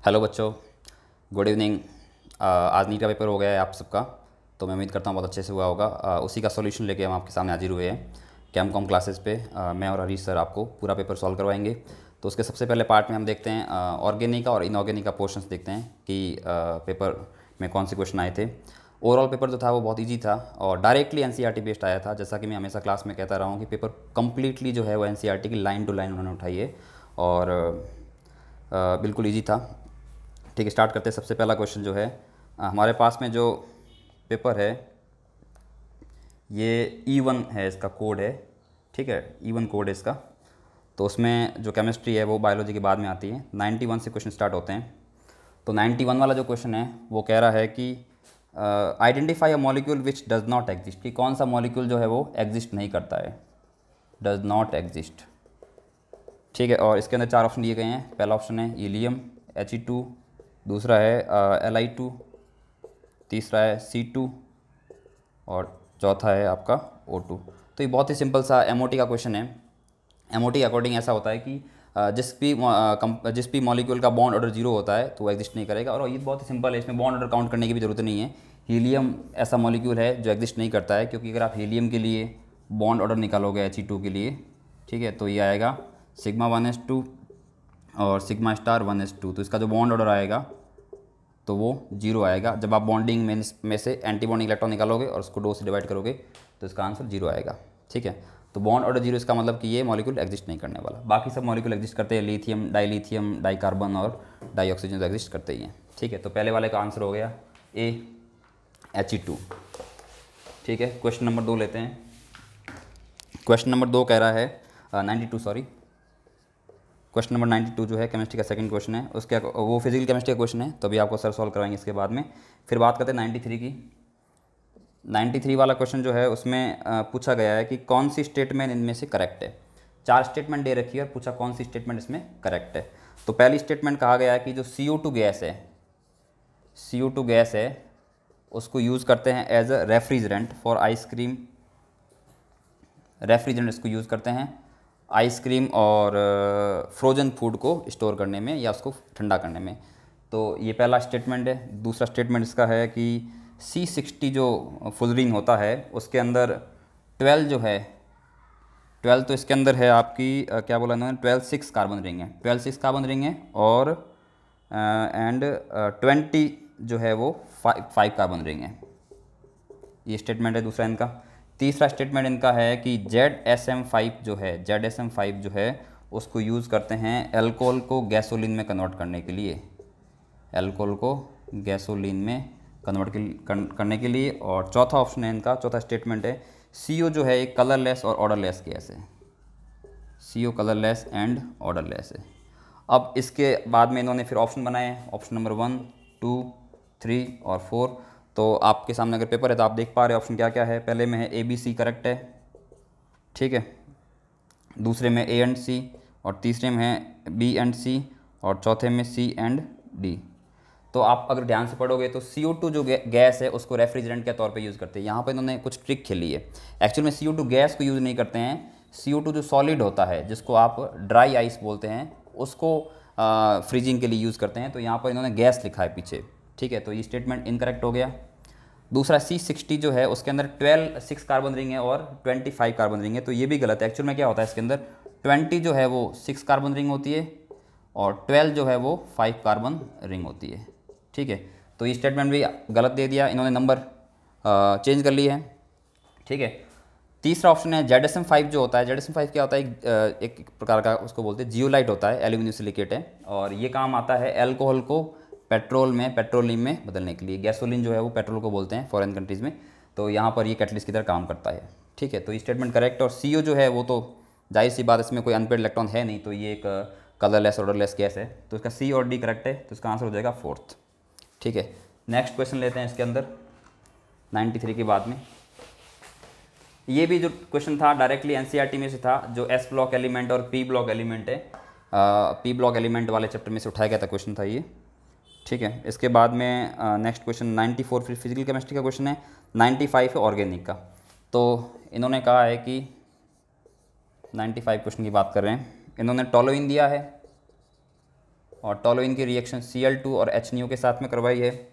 Hello बच्चों, good evening. आज NEET का पेपर हो गया है आप सबका, तो मैं उम्मीद करता हूँ बहुत अच्छे से हुआ होगा। उसी का सॉल्यूशन लेके हम आपके सामने हाजिर हुए हैं कैम कॉम क्लासेस पे। मैं और हरीश सर आपको पूरा पेपर सॉल्व करवाएंगे। तो उसके सबसे पहले पार्ट में हम देखते हैं ऑर्गेनिक और इनऑर्गेनिक का पोर्शंस देखते हैं कि पेपर में कौन से क्वेश्चन आए थे। ओवरऑल पेपर जो था वो बहुत ईजी था और डायरेक्टली एनसीईआरटी बेस्ड आया था। जैसा कि मैं हमेशा क्लास में कहता रहा हूँ कि पेपर कम्प्लीटली जो है वो एनसीईआरटी की लाइन टू लाइन उन्होंने उठाई है और बिल्कुल ईजी था। ठीक है, स्टार्ट करते हैं। सबसे पहला क्वेश्चन जो है हमारे पास में जो पेपर है ये E1 है, इसका कोड है। ठीक है, E1 कोड है इसका। तो उसमें जो केमिस्ट्री है वो बायोलॉजी के बाद में आती है। 91 से क्वेश्चन स्टार्ट होते हैं। तो 91 वाला जो क्वेश्चन है वो कह रहा है कि identify a molecule which does not exist, कि कौन सा मॉलिक्यूल जो है वो एग्जिस्ट नहीं करता है, डज नॉट एग्जिस्ट। ठीक है, और इसके अंदर 4 ऑप्शन दिए गए हैं। पहला ऑप्शन है हीलियम He2, दूसरा है Li2, तीसरा है C2 और चौथा है आपका O2। तो ये बहुत ही सिंपल सा एमओटी का क्वेश्चन है। एमओटी के अकॉर्डिंग ऐसा होता है कि जिस भी मॉलिक्यूल का बॉन्ड ऑर्डर जीरो होता है तो वो एग्जिस्ट नहीं करेगा। और ये बहुत ही सिंपल है, इसमें बॉन्ड ऑर्डर काउंट करने की भी ज़रूरत नहीं है। हीलियम ऐसा मॉलिक्यूल है जो एग्जिस्ट नहीं करता है, क्योंकि अगर आप हीलियम के लिए बॉन्ड ऑर्डर निकालोगे He2 के लिए, ठीक है, तो ये आएगा σ1s2 और σ*1s2। तो इसका जो बॉन्ड ऑर्डर आएगा तो वो जीरो आएगा। जब आप बॉन्डिंग में से एंटी बॉन्डिंग इलेक्ट्रॉन निकालोगे और उसको 2 से डिवाइड करोगे तो इसका आंसर जीरो आएगा। ठीक है, तो बॉन्ड ऑर्डर जीरो, इसका मतलब कि ये मॉलिक्यूल एग्जिस्ट नहीं करने वाला। बाकी सब मॉलिक्यूल एग्जिस्ट करते हैं, लिथियम, डाईलिथियम, डाईकार्बन और डाई ऑक्सीजन तो एग्जिस्ट करते ही हैं। ठीक है, तो पहले वाले का आंसर हो गया ए, He2। ठीक है, क्वेश्चन नंबर 2 लेते हैं। क्वेश्चन नंबर 2 कह रहा है 92, सॉरी, क्वेश्चन नंबर 92 जो है केमिस्ट्री का सेकंड क्वेश्चन है। उसके वो फिजिकल केमिस्ट्री का क्वेश्चन है, तो अभी आपको सर सॉल्व करवाएंगे इसके बाद में। फिर बात करते हैं 93 की। 93 वाला क्वेश्चन जो है उसमें पूछा गया है कि कौन सी स्टेटमेंट इनमें से करेक्ट है। 4 स्टेटमेंट दे रखी है और पूछा कौन सी स्टेटमेंट इसमें करेक्ट है। तो पहली स्टेटमेंट कहा गया है कि जो CO2 गैस है, CO2 गैस है उसको यूज़ करते हैं as a refrigerant for ice cream. Refrigerant इसको यूज़ करते हैं आइसक्रीम और फ्रोजन फूड को स्टोर करने में या उसको ठंडा करने में। तो ये पहला स्टेटमेंट है। दूसरा स्टेटमेंट इसका है कि C60 जो फुलरीन होता है उसके अंदर 12 जो है, 12 तो इसके अंदर है आपकी क्या बोला इन्होंने, 12 6 कार्बन रिंग है, 12 6 कार्बन रिंग है और एंड 20 जो है वो 5 कार्बन रिंग है। ये स्टेटमेंट है दूसरा इनका। तीसरा स्टेटमेंट इनका है कि ZSM5 जो है, ZSM5 जो है उसको यूज़ करते हैं अल्कोहल को गैसोलीन में कन्वर्ट करने के लिए, अल्कोहल को गैसोलीन में कन्वर्ट करने के लिए। और चौथा ऑप्शन है इनका, चौथा स्टेटमेंट है CO जो है एक कलरलेस और ऑर्डरलेस गैस है, CO कलरलेस एंड ऑर्डरलेस है। अब इसके बाद में इन्होंने फिर ऑप्शन बनाए हैं, ऑप्शन नंबर 1, 2, 3 और 4। तो आपके सामने अगर पेपर है तो आप देख पा रहे हैं ऑप्शन क्या क्या है। पहले में है ABC करेक्ट है, ठीक है, दूसरे में A एंड C और तीसरे में है B एंड C और चौथे में C एंड D। तो आप अगर ध्यान से पढ़ोगे तो CO2 जो गैस है उसको रेफ्रिजरेंट के तौर पे यूज़ करते हैं। यहाँ पर इन्होंने कुछ ट्रिक खेली है। एक्चुअल में CO2 गैस को यूज़ नहीं करते हैं, CO2 जो सॉलिड होता है जिसको आप ड्राई आइस बोलते हैं उसको फ्रीजिंग के लिए यूज़ करते हैं। तो यहाँ पर इन्होंने गैस लिखा है पीछे। ठीक है, तो ये स्टेटमेंट इनकरेक्ट हो गया। दूसरा C60 जो है उसके अंदर 12 6 कार्बन रिंग है और 25 कार्बन रिंग है, तो ये भी गलत है। एक्चुअल में क्या होता है इसके अंदर 20 जो है वो 6 कार्बन रिंग होती है और 12 जो है वो 5 कार्बन रिंग होती है। ठीक है, तो ये स्टेटमेंट भी गलत दे दिया इन्होंने, नंबर चेंज कर ली है। ठीक है, तीसरा ऑप्शन है ZSM5 जो होता है, ZSM5 क्या होता है, एक प्रकार का उसको बोलते हैं जियोलाइट होता है, एल्यूमिनियम सिलिकेट है और ये काम आता है अल्कोहल को पेट्रोल में, पेट्रोलियम में बदलने के लिए। गैसोलीन जो है वो पेट्रोल को बोलते हैं फॉरेन कंट्रीज़ में, तो यहाँ पर ये कैटलिस्ट की तरह काम करता है। ठीक है, तो ये स्टेटमेंट करेक्ट। और CO जो है वो तो जाहिर सी बात, इसमें कोई अनपेड इलेक्ट्रॉन है नहीं, तो ये एक कलरलेस ऑर्डरलेस गैस है, तो इसका C और D करेक्ट है, तो इसका आंसर हो जाएगा फोर्थ। ठीक है, नेक्स्ट क्वेश्चन लेते हैं इसके अंदर 93 के बाद में। ये भी जो क्वेश्चन था डायरेक्टली एनसीईआरटी में से था, जो S ब्लॉक एलिमेंट और P ब्लॉक एलिमेंट है, P ब्लॉक एलिमेंट वाले चैप्टर में से उठाया गया था क्वेश्चन था ये। ठीक है, इसके बाद में नेक्स्ट क्वेश्चन 94 फिर फिजिकल केमिस्ट्री का क्वेश्चन है। 95 है ऑर्गेनिक का। तो इन्होंने कहा है कि 95 क्वेश्चन की बात कर रहे हैं, इन्होंने टोलुइन दिया है, और टोलुइन की रिएक्शन Cl2 और HNO के साथ में करवाई है।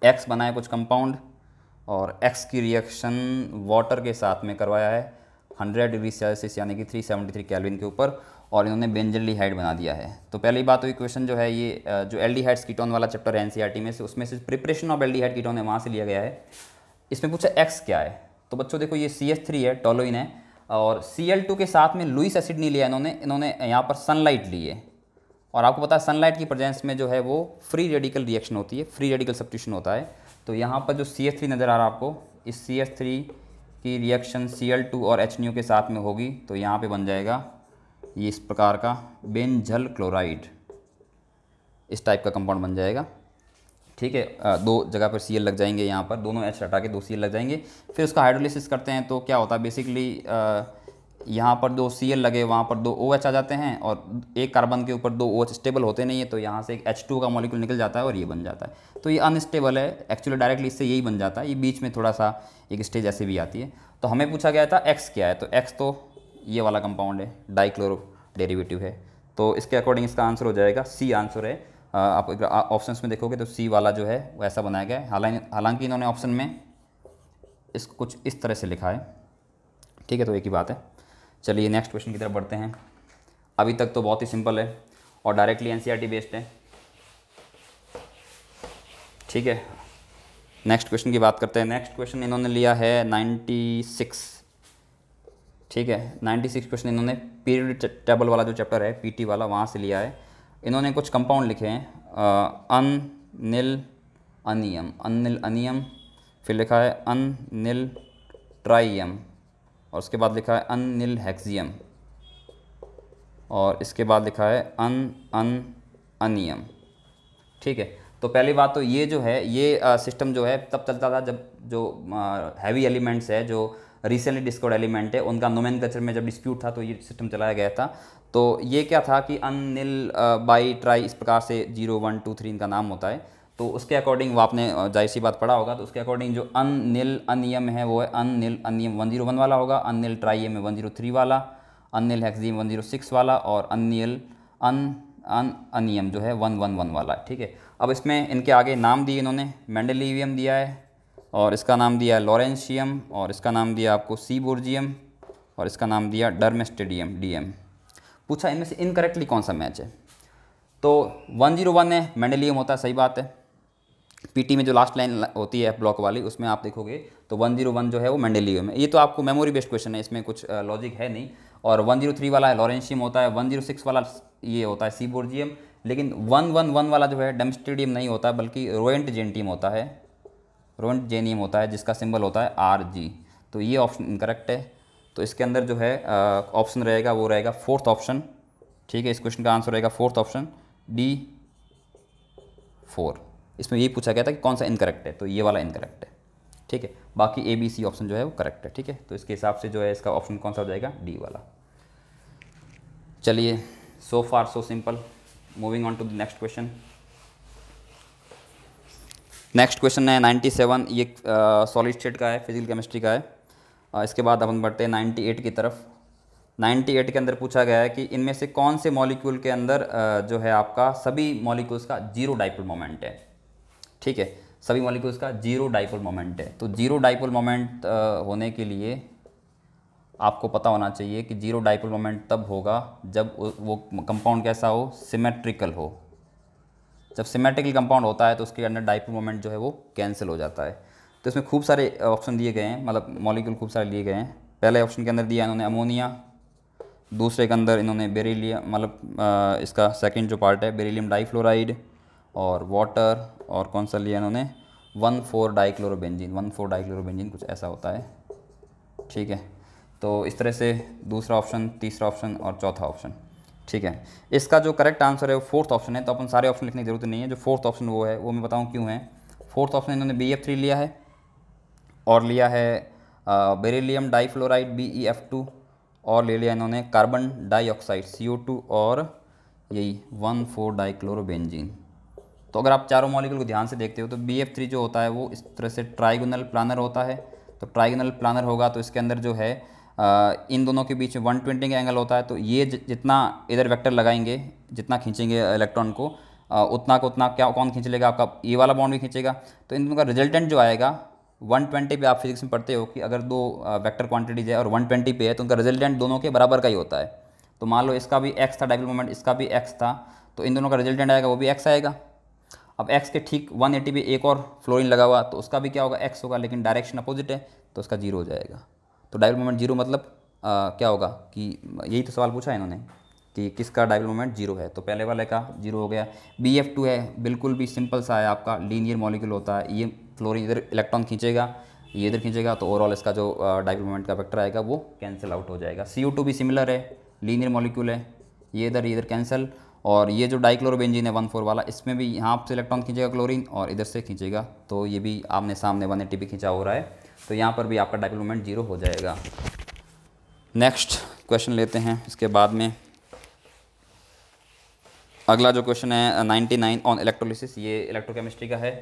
X बनाए कुछ कंपाउंड और X की रिएक्शन वाटर के साथ में करवाया है 100 डिग्री सेल्सियस यानी कि 373 केल्विन के ऊपर, और इन्होंने बेंजल्डिहाइड बना दिया है। तो पहली बात तो इक्वेशन जो है ये जो एल्डिहाइड्स कीटोन वाला चैप्टर है एनसीईआरटी में से, उसमें से प्रिपरेशन ऑफ एल्डिहाइड कीटोन है, वहाँ से लिया गया है। इसमें पूछा X क्या है, तो बच्चों देखो ये CH3 है, टोलुइन है, और Cl2 के साथ में लुईस एसिड नहीं लिया इन्होंने यहाँ पर सनलाइट ली है। और आपको पता है सनलाइट की प्रेजेंस में जो है वो फ्री रेडिकल रिएक्शन होती है, फ्री रेडिकल सब्स्टिट्यूशन होता है। तो यहाँ पर जो CH3 नज़र आ रहा है आपको, इस CH3 की रिएक्शन Cl2 और HNO के साथ में होगी, तो यहाँ पे बन जाएगा ये इस प्रकार का बेंजल क्लोराइड, इस टाइप का कंपाउंड बन जाएगा। ठीक है, दो जगह पर Cl लग जाएंगे, यहाँ पर दोनों H हटा के 2 Cl लग जाएंगे। फिर उसका हाइड्रोलिसिस करते हैं तो क्या होता है बेसिकली, यहाँ पर 2 Cl लगे, वहाँ पर 2 OH आ जाते हैं, और एक कार्बन के ऊपर 2 OH स्टेबल होते नहीं है, तो यहाँ से एक H2 का मॉलिक्यूल निकल जाता है और ये बन जाता है। तो ये अनस्टेबल है, एक्चुअली डायरेक्टली इससे यही बन जाता है, ये बीच में थोड़ा सा एक स्टेज ऐसे भी आती है। तो हमें पूछा गया था X क्या है, तो X तो ये वाला कंपाउंड है, डाइक्लोरो डेरिवेटिव है, तो इसके अकॉर्डिंग इसका आंसर हो जाएगा C आंसर है। आप ऑप्शंस में देखोगे तो C वाला जो है वो ऐसा बनाया गया है, हालांकि इन्होंने ऑप्शन में इसको कुछ इस तरह से लिखा है। ठीक है, तो एक ही बात है। चलिए नेक्स्ट क्वेश्चन की तरफ बढ़ते हैं। अभी तक तो बहुत ही सिंपल है और डायरेक्टली एनसीईआरटी बेस्ड है। ठीक है, नेक्स्ट क्वेश्चन की बात करते हैं। नेक्स्ट क्वेश्चन इन्होंने लिया है 96। ठीक है, 96 क्वेश्चन इन्होंने पीरियड टेबल वाला जो चैप्टर है पीटी वाला, वहाँ से लिया है। इन्होंने कुछ कंपाउंड लिखे हैं, अनिल अनियम, फिर लिखा है अनिल ट्राइयम, और उसके बाद लिखा है अनिल हेक्सियम, और इसके बाद लिखा है अनियम। ठीक है, तो पहली बात तो ये जो है ये सिस्टम जो है तब चलता था जब जो हैवी एलिमेंट्स है, जो रिसेंटली डिस्कवर्ड एलिमेंट है, उनका नोमेनक्लेचर में जब डिस्प्यूट था तो ये सिस्टम चलाया गया था। तो ये क्या था कि अनिल बाई ट्राई इस प्रकार से 0 1 2 3 इनका नाम होता है। तो उसके अकॉर्डिंग वो आपने जाहिर सी बात पढ़ा होगा, तो उसके अकॉर्डिंग जो अनिल अनियम है वो है अनिल अनियम 101 वाला होगा, अनिल ट्राइयम है 103 वाला, अनिल हेक्सियम 106 वाला, और अनिल अनियम जो है 111 वाला। ठीक है, अब इसमें इनके आगे नाम दिए इन्होंने, मेंडेलिवियम दिया है, और इसका नाम दिया है लॉरेंशियम, और इसका नाम दिया आपको सीबोर्जियम, और इसका नाम दिया डर्मेस्टेडियम डीएम। पूछा इनमें से इनकरेक्टली कौन सा मैच है, तो 101 है, मेंडेलियम होता है, सही बात है। पीटी में जो लास्ट लाइन होती है F ब्लॉक वाली, उसमें आप देखोगे तो 101 जो है वो मेंडेलियम है। ये तो आपको मेमोरी बेस्ड क्वेश्चन है, इसमें कुछ लॉजिक है नहीं। और 103 वाला है लॉरेंशियम होता है, 106 वाला ये होता है सीबोर्जियम, लेकिन 111 वाला जो है डर्मेस्टेडियम नहीं होता है, बल्कि रोएंट जेंटियम होता है, रोएंट जेनियम होता है, जिसका सिंबल होता है RG। तो ये ऑप्शन इनकरेक्ट है। तो इसके अंदर जो है ऑप्शन रहेगा वो रहेगा फोर्थ ऑप्शन। ठीक है, इस क्वेश्चन का आंसर रहेगा फोर्थ ऑप्शन D4। इसमें यही पूछा गया था कि कौन सा इनकरेक्ट है, तो ये वाला इनकरेक्ट है। ठीक है, बाकी ABC ऑप्शन जो है वो करेक्ट है। ठीक है, तो इसके हिसाब से जो है इसका ऑप्शन कौन सा हो जाएगा, D वाला। चलिए, so far so simple, moving on to the next question. Next question है 97, ये सॉलिड स्टेट का है, फिजिकल केमिस्ट्री का है। इसके बाद अपन बढ़ते हैं 98 की तरफ। 98 के अंदर पूछा गया है कि इनमें से कौन से मॉलिक्यूल के अंदर जो है आपका सभी मॉलिक्यूल्स का जीरो डाइपोल मोमेंट है। ठीक है, सभी मॉलिक्यूल्स का जीरो डाइपोल मोमेंट है। तो जीरो डाइपोल मोमेंट होने के लिए आपको पता होना चाहिए कि जीरो डाइपोल मोमेंट तब होगा जब वो कंपाउंड कैसा हो, सिमेट्रिकल हो। जब सिमेट्रिकल कंपाउंड होता है तो उसके अंदर डाइपोल मोमेंट जो है वो कैंसिल हो जाता है। तो इसमें खूब सारे ऑप्शन दिए गए हैं, मतलब मॉलिक्यूल खूब सारे दिए गए हैं। पहले ऑप्शन के अंदर दिया इन्होंने अमोनिया, दूसरे के अंदर इन्होंने बेरिलियम, मतलब इसका सेकंड जो पार्ट है बेरिलियम डाइफ्लोराइड, और वाटर, और कौन सा लिया इन्होंने 1,4 डाइक्लोरोबेंजीन, 1,4 डाइक्लोरोबेंजीन कुछ ऐसा होता है। ठीक है, तो इस तरह से दूसरा ऑप्शन, तीसरा ऑप्शन और चौथा ऑप्शन। ठीक है, इसका जो करेक्ट आंसर है वो फोर्थ ऑप्शन है। तो अपन सारे ऑप्शन लिखने की जरूरत नहीं है, जो फोर्थ ऑप्शन वो है वो मैं बताऊँ क्यों है। फोर्थ ऑप्शन इन्होंने BF3 लिया है, और लिया है बेरिलियम डाइफ्लोराइड BeF2, और ले लिया इन्होंने कार्बन डाइऑक्साइड CO2, और यही 1,4 डाइक्लोरोबेंजीन। तो अगर आप चारों मॉलिक्यूल को ध्यान से देखते हो तो BF3 जो होता है वो इस तरह से ट्राइगोनल प्लानर होता है। तो ट्राइगोनल प्लानर होगा तो इसके अंदर जो है इन दोनों के बीच में 120 का एंगल होता है, तो ये जितना इधर वेक्टर लगाएंगे, जितना खींचेंगे इलेक्ट्रॉन को, उतना को उतना क्या कौन खींच लेगा, आपका ये वाला बॉन्ड भी खींचेगा। तो इन दोनों का रिजल्टेंट जो आएगा 120 पे, आप फिजिक्स में पढ़ते हो कि अगर दो वेक्टर क्वांटिटीज है और 120 पे है तो उनका रिजल्टेंट दोनों के बराबर का ही होता है। तो मान लो इसका भी एक्स था डाइपोल मोमेंट, इसका भी एक्स था, तो इन दोनों का रिजल्टेंट आएगा वो भी एक्स आएगा। अब एक्स के ठीक 180 पे एक और फ्लोरीन लगा हुआ, तो उसका भी क्या होगा, एक्स होगा, लेकिन डायरेक्शन अपोजिट है तो उसका जीरो हो जाएगा। तो डाइपोल मोमेंट जीरो मतलब क्या होगा कि यही तो सवाल पूछा है इन्होंने कि किसका डाइपोल मोमेंट जीरो है, तो पहले वाले का जीरो हो गया। BF2 है, बिल्कुल भी सिंपल सा है, आपका लीनियर मॉलिक्यूल होता है, ये फ्लोरीन इधर इलेक्ट्रॉन खींचेगा, ये इधर खींचेगा, तो ओवरऑल इसका जो डाइपोल मोमेंट का वेक्टर आएगा वो कैंसिल आउट हो जाएगा। CO2 भी सिमिलर है, लीनियर मॉलिक्यूल है, ये इधर कैंसिल। और ये जो डाइक्लोरोबेंजीन है 1,4 वाला, इसमें भी यहाँ से इलेक्ट्रॉन खींचेगा क्लोरीन और इधर से खींचेगा, तो ये भी आमने सामने 180 पे खींचा हो रहा है, तो यहाँ पर भी आपका डाइपोल मोमेंट जीरो हो जाएगा। नेक्स्ट क्वेश्चन लेते हैं इसके बाद में। अगला जो क्वेश्चन है 99 ऑन इलेक्ट्रोलिसिस, ये इलेक्ट्रोकेमिस्ट्री का है,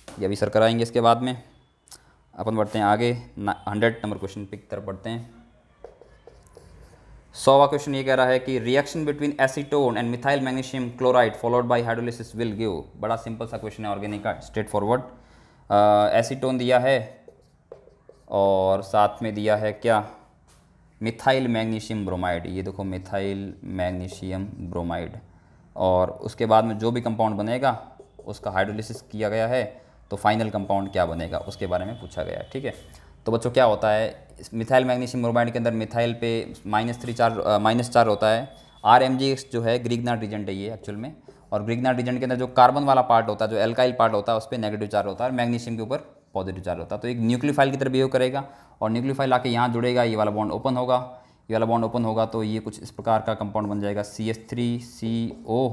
ये अभी सर कराएंगे। इसके बाद में अपन बढ़ते हैं आगे 100 नंबर क्वेश्चन की तरफ बढ़ते हैं। 100वां क्वेश्चन ये कह रहा है कि reaction between acetone and methyl magnesium chloride followed by hydrolysis will give. बड़ा सिंपल सा क्वेश्चन है, ऑर्गेनिक का, स्ट्रेट फॉरवर्ड। एसीटोन दिया है और साथ में दिया है क्या, मिथाइल मैग्नीशियम ब्रोमाइड। ये देखो मिथाइल मैग्नीशियम ब्रोमाइड, और उसके बाद में जो भी कंपाउंड बनेगा उसका हाइड्रोलिसिस किया गया है, तो फाइनल कंपाउंड क्या बनेगा उसके बारे में पूछा गया है। ठीक है, तो बच्चों क्या होता है, मिथाइल मैग्नीशियम ब्रोमाइड के अंदर मिथाइल पे -3 होता है। RMgx जो है ग्रिग्नार्ड रीजेंट है ये एक्चुअल में, और ग्रिग्नार्ड रीजेंट के अंदर जो कार्बन वाला पार्ट होता है, जो एल्काइल पार्ट होता है, उस पर नेगेटिव चार्ज होता है, और मैग्नीशियम के ऊपर पॉजिटिव चार्ज होता है। तो एक न्यूक्लियोफाइल की तरह बिहेव करेगा, और न्यूक्लियोफाइल आके यहाँ जुड़ेगा, ये वाला बॉन्ड ओपन होगा, ये वाला बॉन्ड ओपन होगा, तो ये कुछ इस प्रकार का कंपाउंड बन जाएगा CH3CO,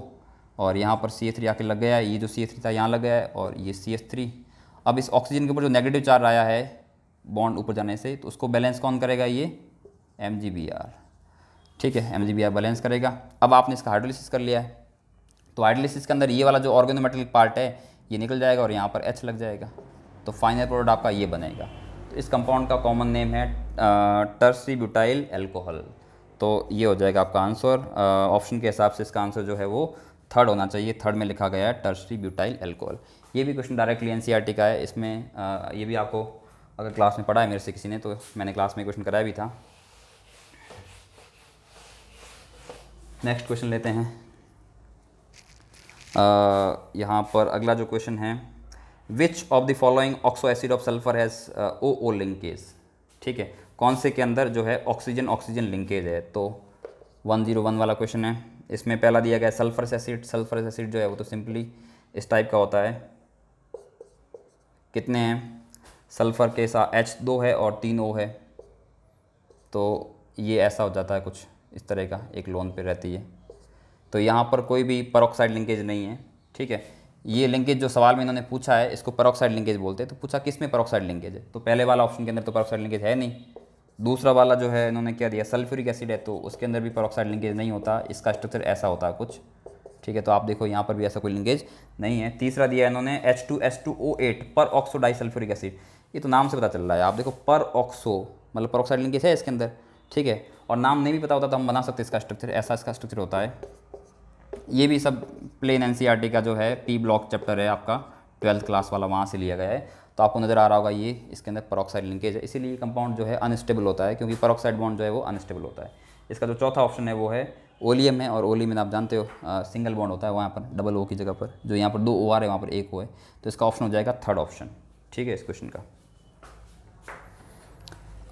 और यहाँ पर CH3 आके लग गया है, ये जो CH3 था यहाँ लग गया है, और ये CH3। अब इस ऑक्सीजन के ऊपर जो नेगेटिव चार्ज आया है बॉन्ड ऊपर जाने से, तो उसको बैलेंस कौन करेगा, ये MgBr। ठीक है, MgBr बैलेंस करेगा। अब आपने इसका हाइड्रोलिसिस कर लिया है, तो हाइड्रोलिसिस के अंदर ये वाला जो ऑर्गेनोमेटेलिक पार्ट है ये निकल जाएगा, और यहाँ पर H लग जाएगा, तो फाइनल प्रोडक्ट आपका ये बनेगा। तो इस कंपाउंड का कॉमन नेम है टर्सरी ब्यूटाइल एल्कोहल। तो ये हो जाएगा आपका आंसर। ऑप्शन के हिसाब से इसका आंसर जो है वो थर्ड होना चाहिए, थर्ड में लिखा गया है टर्सरी ब्यूटाइल एल्कोहल। ये भी क्वेश्चन डायरेक्टली NCERT का है, इसमें ये भी आपको अगर क्लास में पढ़ा है मेरे से किसी ने, तो मैंने क्लास में क्वेश्चन कराया भी था। नेक्स्ट क्वेश्चन लेते हैं। यहाँ पर अगला जो क्वेश्चन है, विच of the following oxo acid of sulphur has OO linkage. ठीक है, कौन से के अंदर जो है ऑक्सीजन ऑक्सीजन लिंकेज है, तो 101 वाला क्वेश्चन है। इसमें पहला दिया गया है सल्फरस एसिड। सल्फरस एसिड जो है वो तो सिंपली इस टाइप का होता है, कितने हैं, सल्फ़र के साथ H2 है और 3 O है, तो ये ऐसा हो जाता है कुछ इस तरह का, एक लोन पे रहती है। तो यहाँ पर कोई भी परऑक्साइड लिंकेज नहीं है। ठीक है, ये लिंकेज जो सवाल में इन्होंने पूछा है इसको परऑक्साइड लिंकेज बोलते हैं, तो पूछा किस में परऑक्साइड लिंकेज है, तो पहले वाला ऑप्शन के अंदर तो परऑक्साइड लिंकेज है नहीं। दूसरा वाला जो है इन्होंने क्या दिया, सल्फ्यूरिक एसिड है, तो उसके अंदर भी परऑक्साइड लिंकेज नहीं होता, इसका स्ट्रक्चर ऐसा होता है कुछ। ठीक है, तो आप देखो यहाँ पर भी ऐसा कोई लिंकेज नहीं है। तीसरा दिया इन्होंने H2S2O8 पर ऑक्सो डाइसल्फ्यूरिक एसिड, ये तो नाम से पता चल रहा है, आप देखो पर ऑक्सो मतलब परऑक्साइड लिंकेज है इसके अंदर। ठीक है, और नाम नहीं भी पता होता तो हम बना सकते इसका स्ट्रक्चर, ऐसा इसका स्ट्रक्चर होता है। ये भी सब प्लेन NCERT का जो है P ब्लॉक चैप्टर है आपका 12th क्लास वाला, वहाँ से लिया गया है। तो आपको नज़र आ रहा होगा ये इसके अंदर परऑक्साइड लिंकेज है, इसीलिए ये कंपाउंड जो है अनस्टेबल होता है, क्योंकि परऑक्साइड बॉन्ड जो है वो अनस्टेबल होता है। इसका जो चौथा ऑप्शन है वो है ओलियम है, और ओलियम में आप जानते हो सिंगल बॉन्ड होता है, वहाँ पर डबल O की जगह पर, जो यहाँ पर 2 OR है वहाँ पर 1 O है, तो इसका ऑप्शन हो जाएगा थर्ड ऑप्शन। ठीक है, इस क्वेश्चन का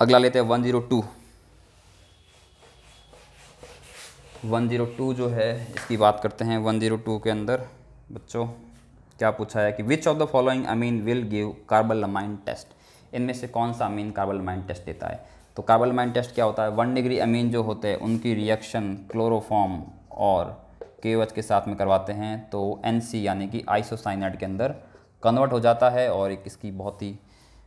अगला लेते हैं 102। 102 जो है इसकी बात करते हैं। 102 के अंदर बच्चों क्या पूछा है कि which of the following amine will give carbylamine test. इनमें से कौन सा अमीन कार्बोलमाइन टेस्ट देता है। तो कार्बोलमाइन टेस्ट क्या होता है, 1 डिग्री अमीन जो होते हैं उनकी रिएक्शन क्लोरोफॉर्म और KOH के साथ में करवाते हैं, तो NC यानी कि आइसोसाइनाइड के अंदर कन्वर्ट हो जाता है, और एक इसकी बहुत ही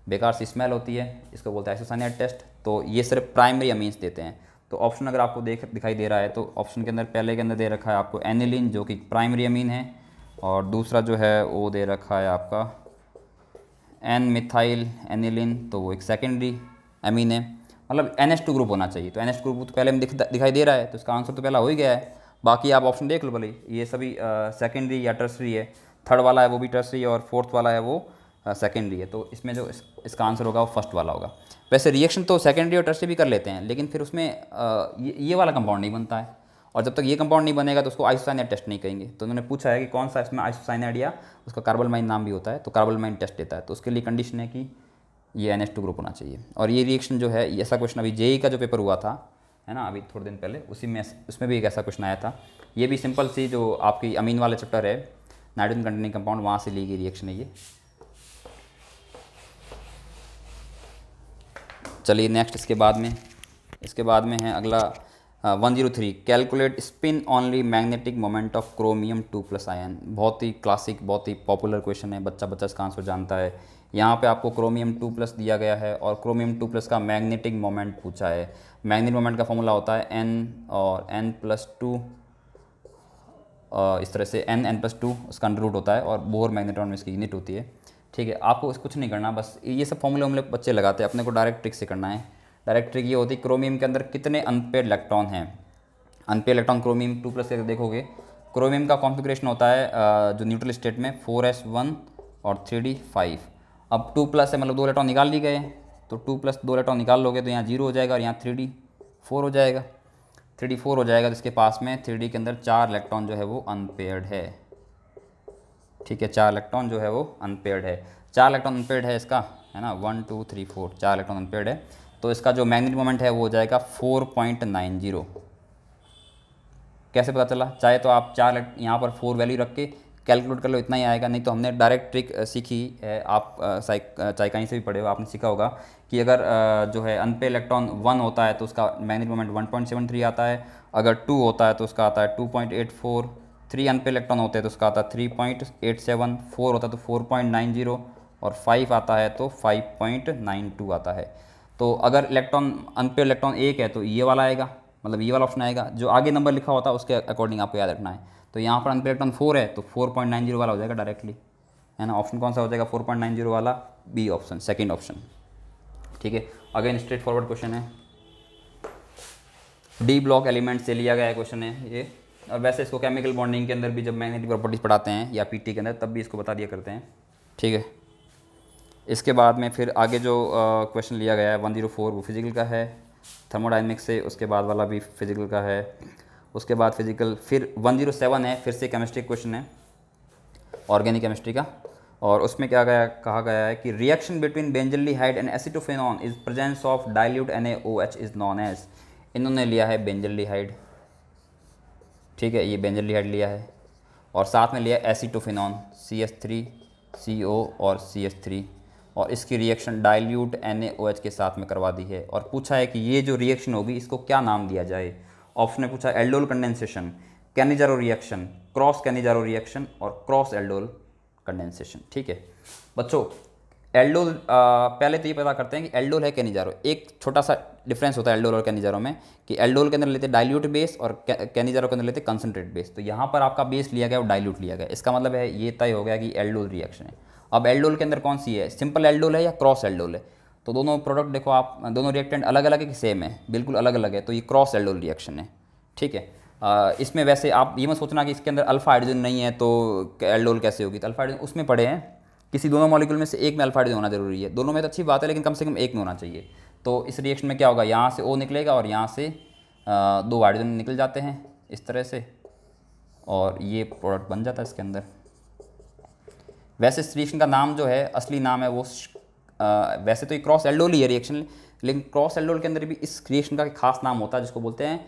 बेकार सी स्मेल होती है, इसको बोलते हैं आइसोसाइनाइड टेस्ट। तो ये सिर्फ प्राइमरी अमीन्स देते हैं। तो ऑप्शन अगर आपको दिखाई दे रहा है, तो ऑप्शन के अंदर पहले के अंदर दे रखा है आपको एनिलीन जो कि प्राइमरी अमीन है, और दूसरा जो है वो दे रखा है आपका N मिथाइल एनिलीन, तो वो एक सेकेंडरी अमीन है। मतलब NH2 ग्रुप होना चाहिए। तो NH2 ग्रुप तो पहले में दिखाई दे रहा है, तो इसका आंसर तो पहला हो ही गया है। बाकी आप ऑप्शन देख लो भले, ये सभी सेकेंडरी या टर्सरी है, थर्ड वाला है वो भी टर्सरी है, और फोर्थ वाला है वो सेकेंडरी है। तो इसमें जो इसका आंसर होगा वो फर्स्ट वाला होगा। वैसे रिएक्शन तो सेकेंडरी और टर्सरी भी कर लेते हैं, लेकिन फिर उसमें ये वाला कंपाउंड नहीं बनता है, और जब तक ये कंपाउंड नहीं बनेगा तो उसको आइसोसाइनाइड टेस्ट नहीं कहेंगे। तो उन्होंने पूछा है कि कौन सा इसमें आइसोसाइनाइड, या उसका कार्बोलमाइन नाम भी होता है, तो कार्बोलमाइन टेस्ट देता है। तो उसके लिए कंडीशन है कि ये NH2 ग्रुप होना चाहिए। और ये रिएक्शन जो है, ऐसा क्वेश्चन अभी JEE का जो पेपर हुआ था है ना, अभी थोड़े दिन पहले, उसमें भी एक ऐसा क्वेश्चन आया था। ये भी सिंपल सी जो आपकी अमीन वाले चैप्टर है, नाइट्रोजन कंटेनिंग कंपाउंड, वहाँ से ली गई रिएक्शन है ये। चलिए नेक्स्ट, इसके बाद में है अगला 103, calculate spin only magnetic moment of chromium 2+ ion. बहुत ही क्लासिक, बहुत ही पॉपुलर क्वेश्चन है, बच्चा इसका आंसर जानता है। यहाँ पे आपको क्रोमियम 2+ दिया गया है, और क्रोमियम 2+ का मैग्नेटिक मोमेंट पूछा है। मैग्नेटिक मोमेंट का फॉर्मूला होता है N और N+2, इस तरह से N+2 उसका अंडर रूट होता है, और बोर मैग्नेट्रॉन में इसकी यूनिट होती है। ठीक है, आपको कुछ नहीं करना, बस ये सब फॉर्मूले बच्चे लगाते हैं, अपने को डायरेक्ट ट्रिक से करना है। डायरेक्ट ट्रिक ये होती है, क्रोमियम के अंदर कितने अनपेयर्ड इलेक्ट्रॉन हैं। अनपेयर्ड इलेक्ट्रॉन क्रोमियम 2+ के देखोगे, क्रोमियम का कॉन्फ़िगरेशन होता है जो न्यूट्रल स्टेट में 4s1 और 3d5। अब 2+ है, मतलब 2 इलेक्ट्रॉन निकाल लिए गए, तो 2+ 2 इलेक्ट्रॉन निकाल लोगे तो यहाँ 0 हो जाएगा, और यहाँ 3d4 हो जाएगा। 3d4 हो जाएगा, जिसके पास में 3d के अंदर 4 इलेक्ट्रॉन जो है वो अनपेयर्ड है। ठीक है, 4 इलेक्ट्रॉन जो है वो अनपेयर्ड है, 4 इलेक्ट्रॉन अनपेयर्ड है इसका, है ना, 1 2 3 4, 4 इलेक्ट्रॉन अनपेयर्ड है। तो इसका जो मैग्नेटिक मोमेंट है वो हो जाएगा 4.90। कैसे पता चला? चाहे तो आप 4 यहाँ पर 4 वैल्यू रख के कैलकुलेट कर लो, इतना ही आएगा। नहीं तो हमने डायरेक्ट ट्रिक सीखी है, आप चाहे कहीं से भी पढ़े हो, आपने सीखा होगा कि अगर जो है अनपेयर्ड इलेक्ट्रॉन 1 होता है तो उसका मैग्नेटिक मोमेंट 1.73 आता है, अगर 2 होता है तो उसका आता है 2.84, 3 अनपेयर्ड इलेक्ट्रॉन होते हैं तो उसका आता है 3.87, 4 होता है तो 4.90, और 5 आता है तो 5.92 आता है। तो अगर इलेक्ट्रॉन अनपेयर्ड इलेक्ट्रॉन 1 है तो ये वाला आएगा, मतलब ये वाला ऑप्शन आएगा। जो आगे नंबर लिखा होता है उसके अकॉर्डिंग आपको याद रखना है। तो यहाँ पर अनपेयर्ड इलेक्ट्रॉन 4 है तो 4.90 वाला हो जाएगा डायरेक्टली, है ना। ऑप्शन कौन सा हो जाएगा? 4.90 वाला, बी ऑप्शन, सेकंड ऑप्शन। ठीक है, अगेन स्ट्रेट फॉरवर्ड क्वेश्चन है, डी ब्लॉक एलिमेंट से लिया गया क्वेश्चन है ये। और वैसे इसको केमिकल बॉन्डिंग के अंदर भी जब मैग्नेटिक प्रॉपर्टीज पढ़ाते हैं या पीटी के अंदर, तब भी इसको बता दिया करते हैं। ठीक है, इसके बाद में फिर आगे जो क्वेश्चन लिया गया है 104, वो फिजिकल का है, थर्मोडायनेमिक्स से। उसके बाद वाला भी फिजिकल का है, उसके बाद फिजिकल। फिर 107 है, फिर से केमिस्ट्री क्वेश्चन है, ऑर्गेनिक केमिस्ट्री का। और उसमें क्या कहा गया है कि reaction between benzaldehyde and acetophenone is presence of dilute NaOH is known as. इन्होंने लिया है बेंजल्डिहाइड, ठीक है, ये बेंजल्डिहाइड लिया है, और साथ में लिया एसिटोफेनॉन CH3CO और CH3, और इसकी रिएक्शन डाइल्यूट NaOH के साथ में करवा दी है। और पूछा है कि ये जो रिएक्शन होगी इसको क्या नाम दिया जाए। ऑप्शन में पूछा aldol condensation, Cannizzaro reaction, cross Cannizzaro reaction, और क्रॉस एल्डोल कंडेंसेशन। ठीक है बच्चों, एल्डोल पहले तो ये पता करते हैं कि एल्डोल है कैनिजारो। एक छोटा सा डिफरेंस होता है एल्डोल और कैनिजारो में, कि एल्डोल के अंदर लेते डाइल्यूट बेस और कैनिजारो के अंदर लेते कंसनट्रेट बेस। तो यहाँ पर आपका बेस लिया गया और डाइल्यूट लिया गया, इसका मतलब है ये तय हो गया कि एल्डोल रिएक्शन है। अब एल्डोल के अंदर कौन सी है, सिंपल एल्डोल है या क्रॉस एल्डोल है? तो दोनों प्रोडक्ट देखो आप, दोनों रिएक्टेंट अलग अलग है कि सेम है? बिल्कुल अलग अलग है, तो ये क्रॉस एल्डोल रिएक्शन है। ठीक है, इसमें वैसे आप ये मत सोचना कि इसके अंदर अल्फा हाइड्रोजन नहीं है तो एल्डोल कैसे होगी। तो अल्फा हाइड्रोजन उसमें पड़े हैं, किसी दोनों मॉलिक्यूल में से एक में अल्फा हाइड्रोजन होना जरूरी है। दोनों में तो अच्छी बात है, लेकिन कम से कम एक में होना चाहिए। तो इस रिएक्शन में क्या होगा, यहाँ से O निकलेगा और यहाँ से 2 हाइड्रोजन निकल जाते हैं इस तरह से, और ये प्रोडक्ट बन जाता है इसके अंदर। वैसे इस रिएक्शन का नाम जो है, असली नाम है वो वैसे तो ये क्रॉस एल्डोल ही है रिएक्शन, लेकिन क्रॉस एल्डोल के अंदर भी इस रिएक्शन का खास नाम होता है जिसको बोलते हैं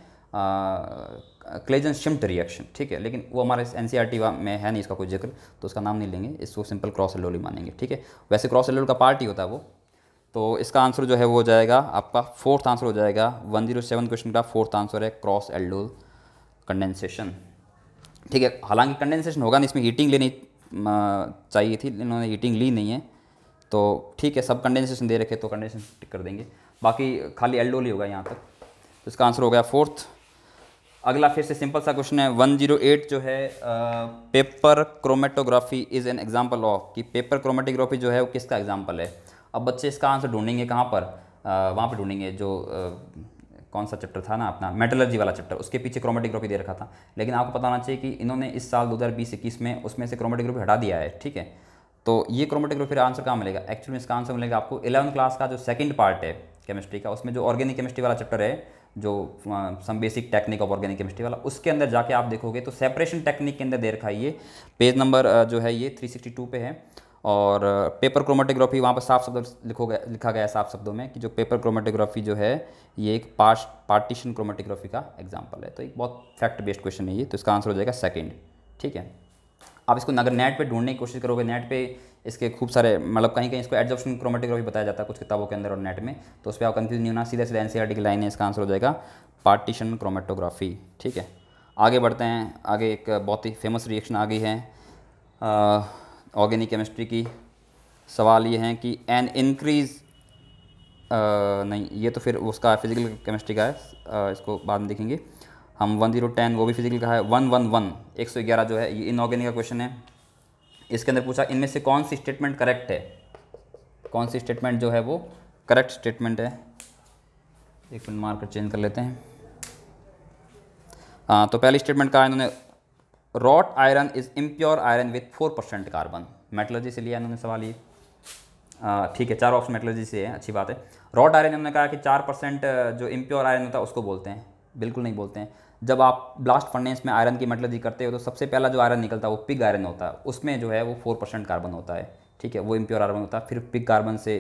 क्लेजन-शिम्ट रिएक्शन। ठीक है, लेकिन वो हमारे NCERT में है नहीं इसका कोई जिक्र, तो उसका नाम नहीं लेंगे, इसको सिंपल क्रॉस एल्डोल ही मानेंगे। ठीक है, वैसे क्रॉस एल्डोल का पार्ट ही होता है वो। तो इसका आंसर जो है वो हो जाएगा आपका फोर्थ आंसर हो जाएगा, 107 क्वेश्चन का फोर्थ आंसर है क्रॉस एल्डोल कंडेंसेशन। ठीक है, हालांकि कंडेंसेशन होगा नहीं, इसमें हीटिंग लेनी चाहिए थी, इन्होंने हीटिंग ली नहीं है, तो ठीक है, सब कंडेंसेशन दे रखे तो कंडेंसेशन टिक कर देंगे, बाकी खाली एल्डोल ही होगा यहाँ तक। तो इसका आंसर हो गया फोर्थ। अगला फिर से सिंपल सा क्वेश्चन है 108 जो है, paper chromatography is an example of, कि पेपर क्रोमेटोग्राफी जो है वो किसका एग्जाम्पल है। अब बच्चे इसका आंसर ढूंढेंगे कहाँ पर, वहाँ पे ढूंढेंगे जो कौन सा चैप्टर था ना अपना मेटलर्जी वाला चैप्टर, उसके पीछे क्रोमेटोग्राफी दे रखा था। लेकिन आपको पता होना चाहिए कि इन्होंने इस साल 2020-21 में उसमें से क्रोमेटोग्राफी हटा दिया है, ठीक है। तो ये क्रोमेटोग्राफी आंसर कहाँ मिलेगा, एक्चुअली में इसका आंसर मिलेगा आपको 11th क्लास का जो सेकंड पार्ट है केमिस्ट्री का, उसमें जो ऑर्गेनिक केमिस्ट्री वाला चैप्टर है, जो some basic technique of organic chemistry वाला, उसके अंदर जाके आप देखोगे तो सेपरेशन टेक्निक के अंदर दे रखा है ये, पेज नंबर जो है ये 362 पे है। और पेपर क्रोमेटोग्राफी वहाँ पर साफ शब्द लिखा गया है साफ शब्दों में कि जो पेपर क्रोमेटोग्राफी जो है ये एक पार्टीशन क्रोमेटोग्राफी का एग्जाम्पल है। तो एक बहुत फैक्ट बेस्ड क्वेश्चन है ये, तो इसका आंसर हो जाएगा सेकंड, ठीक है। आप इसको अगर नेट पे ढूंढने की कोशिश करोगे, नेट पे इसके खूब सारे मतलब कहीं कहीं इसको एडजॉर्प्शन क्रोमेटोग्राफी बताया जाता है कुछ किताबों के अंदर और नेट में, तो उस पर आप कंफ्यूज नहीं होना, सीधा सीधा एनसीईआरटी की लाइन है, इसका आंसर हो जाएगा पार्टीशन क्रोमेटोग्राफी, ठीक है। आगे बढ़ते हैं, आगे एक बहुत ही फेमस रिएक्शन आ गई है ऑर्गेनिक केमिस्ट्री की। सवाल ये हैं कि एन इंक्रीज नहीं, ये तो फिर उसका फिजिकल केमिस्ट्री का है, इसको बाद में देखेंगे हम। 1010 वो भी फिजिकल का है। 111 111 जो है ये इनऑर्गेनिक का क्वेश्चन है। इसके अंदर पूछा इनमें से कौन सी स्टेटमेंट करेक्ट है, कौन सी स्टेटमेंट जो है वो करेक्ट स्टेटमेंट है। एक मिनट मार्कर चेंज कर लेते हैं। हाँ, तो पहली स्टेटमेंट कहा इन्होंने, wrought iron is impure iron with 4% carbon. Metallurgy से लिया इन्होंने सवाल ये, ठीक है, 4 ऑप्शन मेटलर्जी से है, अच्छी बात है। रॉट आयरन इन्होंने कहा कि 4% जो इम्प्योर आयरन होता है उसको बोलते हैं, बिल्कुल नहीं बोलते हैं। जब आप ब्लास्ट फर्नेस में आयरन की मेटलर्जी करते हो तो सबसे पहला जो आयरन निकलता है वो पिग आयरन होता है, उसमें जो है वो 4% कार्बन होता है, ठीक है, वो इम्प्योर आयरन होता है। फिर पिग कार्बन से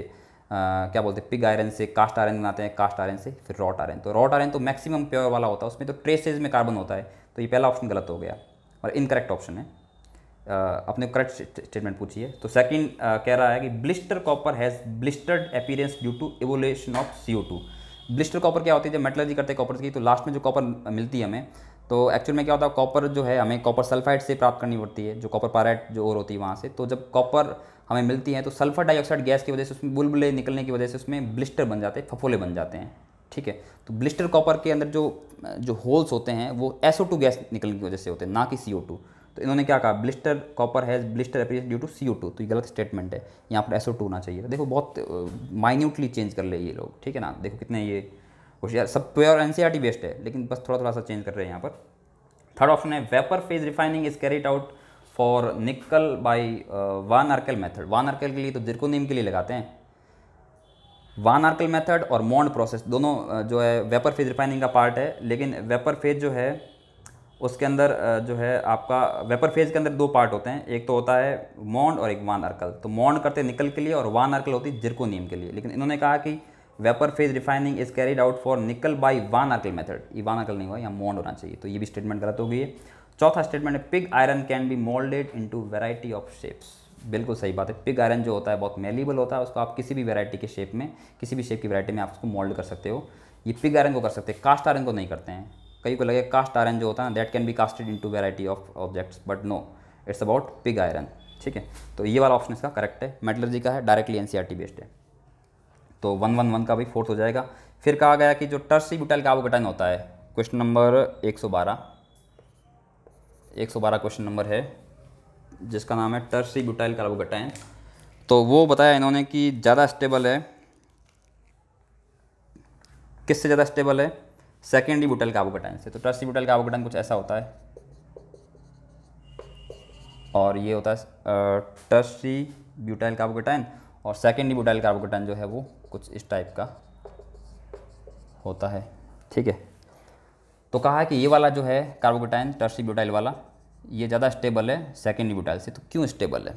क्या बोलते हैं, पिग आयरन से कास्ट आयरन बनाते हैं, कास्ट आयरन से फिर रॉट आयरन। तो रॉट आयरन तो मैक्सिमम प्योर वाला होता है, उसमें तो ट्रेसेज में कार्बन होता है, तो ये पहला ऑप्शन गलत हो गया और इनकरेक्ट ऑप्शन है। अपने करेक्ट स्टेटमेंट पूछिए। तो सेकंड कह रहा है कि blister copper has blistered appearance due to evolution of CO2। Blister copper क्या होती है, जब मेटलर्जी करते हैं कॉपर की तो लास्ट में जो कॉपर मिलती है हमें, तो एक्चुअल में क्या होता है, कॉपर जो है हमें कॉपर सल्फाइड से प्राप्त करनी पड़ती है, जो कॉपर पायराइट जो और होती है वहाँ से। तो जब कॉपर हमें मिलती है तो सल्फर डाइऑक्साइड गैस की वजह से उसमें बुलबुले निकलने की वजह से उसमें ब्लिस्टर बन जाते हैं, फफोले बन जाते हैं, ठीक है। तो ब्लिस्टर कॉपर के अंदर जो होल्स होते हैं वो SO2 गैस निकलने की वजह से होते हैं, ना कि CO2। तो इन्होंने क्या कहा, blister copper has blister appearance due to CO2, तो ये गलत स्टेटमेंट है, यहाँ पर SO2 होना चाहिए। देखो बहुत माइन्यूटली चेंज कर ले ये लोग, ठीक है ना, देखो कितने ये होशियार, सब प्योर NCERT बेस्ड है लेकिन बस थोड़ा थोड़ा सा चेंज कर रहे हैं यहाँ पर। थर्ड ऑप्शन है vapour phase refining is carried out for निकल बाई वान आर्कल मेथड। वान आर्कल के लिए तो जिरकोनियम के लिए लगाते हैं, वान आर्कल मेथड और मॉन्ड प्रोसेस दोनों जो है वेपर फेज रिफाइनिंग का पार्ट है। लेकिन वेपर फेज जो है उसके अंदर जो है आपका वेपर फेज के अंदर 2 पार्ट होते हैं, एक तो होता है मॉन्ड और एक वान आर्कल। तो मॉन्ड करते हैं निकल के लिए और वान आर्कल होती है जिरकोनियम के लिए। लेकिन इन्होंने कहा कि vapour phase refining is carried out for निकल बाई वान आर्कल मेथड, ये वान आर्कल नहीं हुआ, यहाँ मॉन्ड होना चाहिए, तो ये भी स्टेटमेंट गलत हो गई है। चौथा स्टेटमेंट है pig iron can be moulded into variety of shapes. बिल्कुल सही बात है, पिग आयरन जो होता है बहुत मेलेबल होता है, उसको आप किसी भी वैरायटी के शेप में, किसी भी शेप की वैरायटी में आप उसको मोल्ड कर सकते हो। ये पिग आयरन को कर सकते हैं, कास्ट आयरन को नहीं करते हैं। कई को लगे कास्ट आयरन जो होता है ना that can be casted into variety of objects, but no, it's about pig iron, ठीक है। तो ये वाला ऑप्शन इसका करेक्ट है, मेटलर्जी का है, डायरेक्टली NCERT बेस्ड है। तो 111 का भी फोर्थ हो जाएगा। फिर कहा गया कि जो टर्सी ब्यूटाइल कार्बोकेटाइन होता है, क्वेश्चन नंबर 112 क्वेश्चन नंबर है जिसका नाम है टर्सी ब्यूटाइल कार्बोकेटाइन। तो वो बताया इन्होंने कि ज़्यादा स्टेबल है, किससे ज़्यादा स्टेबल है, सेकेंडरी ब्यूटाइल कार्बोकेटाइन से। तो टर्सी ब्यूटाइल कार्बोकेटाइन कुछ ऐसा होता है और ये होता है टर्सी ब्यूटाइल कार्बोकेटाइन, और सेकेंडरी ब्यूटाइल कार्बोकेटाइन जो है वो कुछ इस टाइप का होता है, ठीक है। तो कहा है कि ये वाला जो है कार्बोकेटाइन टर्सी ब्यूटाइल वाला ये ज़्यादा स्टेबल है सेकेंडरी ब्यूटाइल से। तो क्यों स्टेबल है,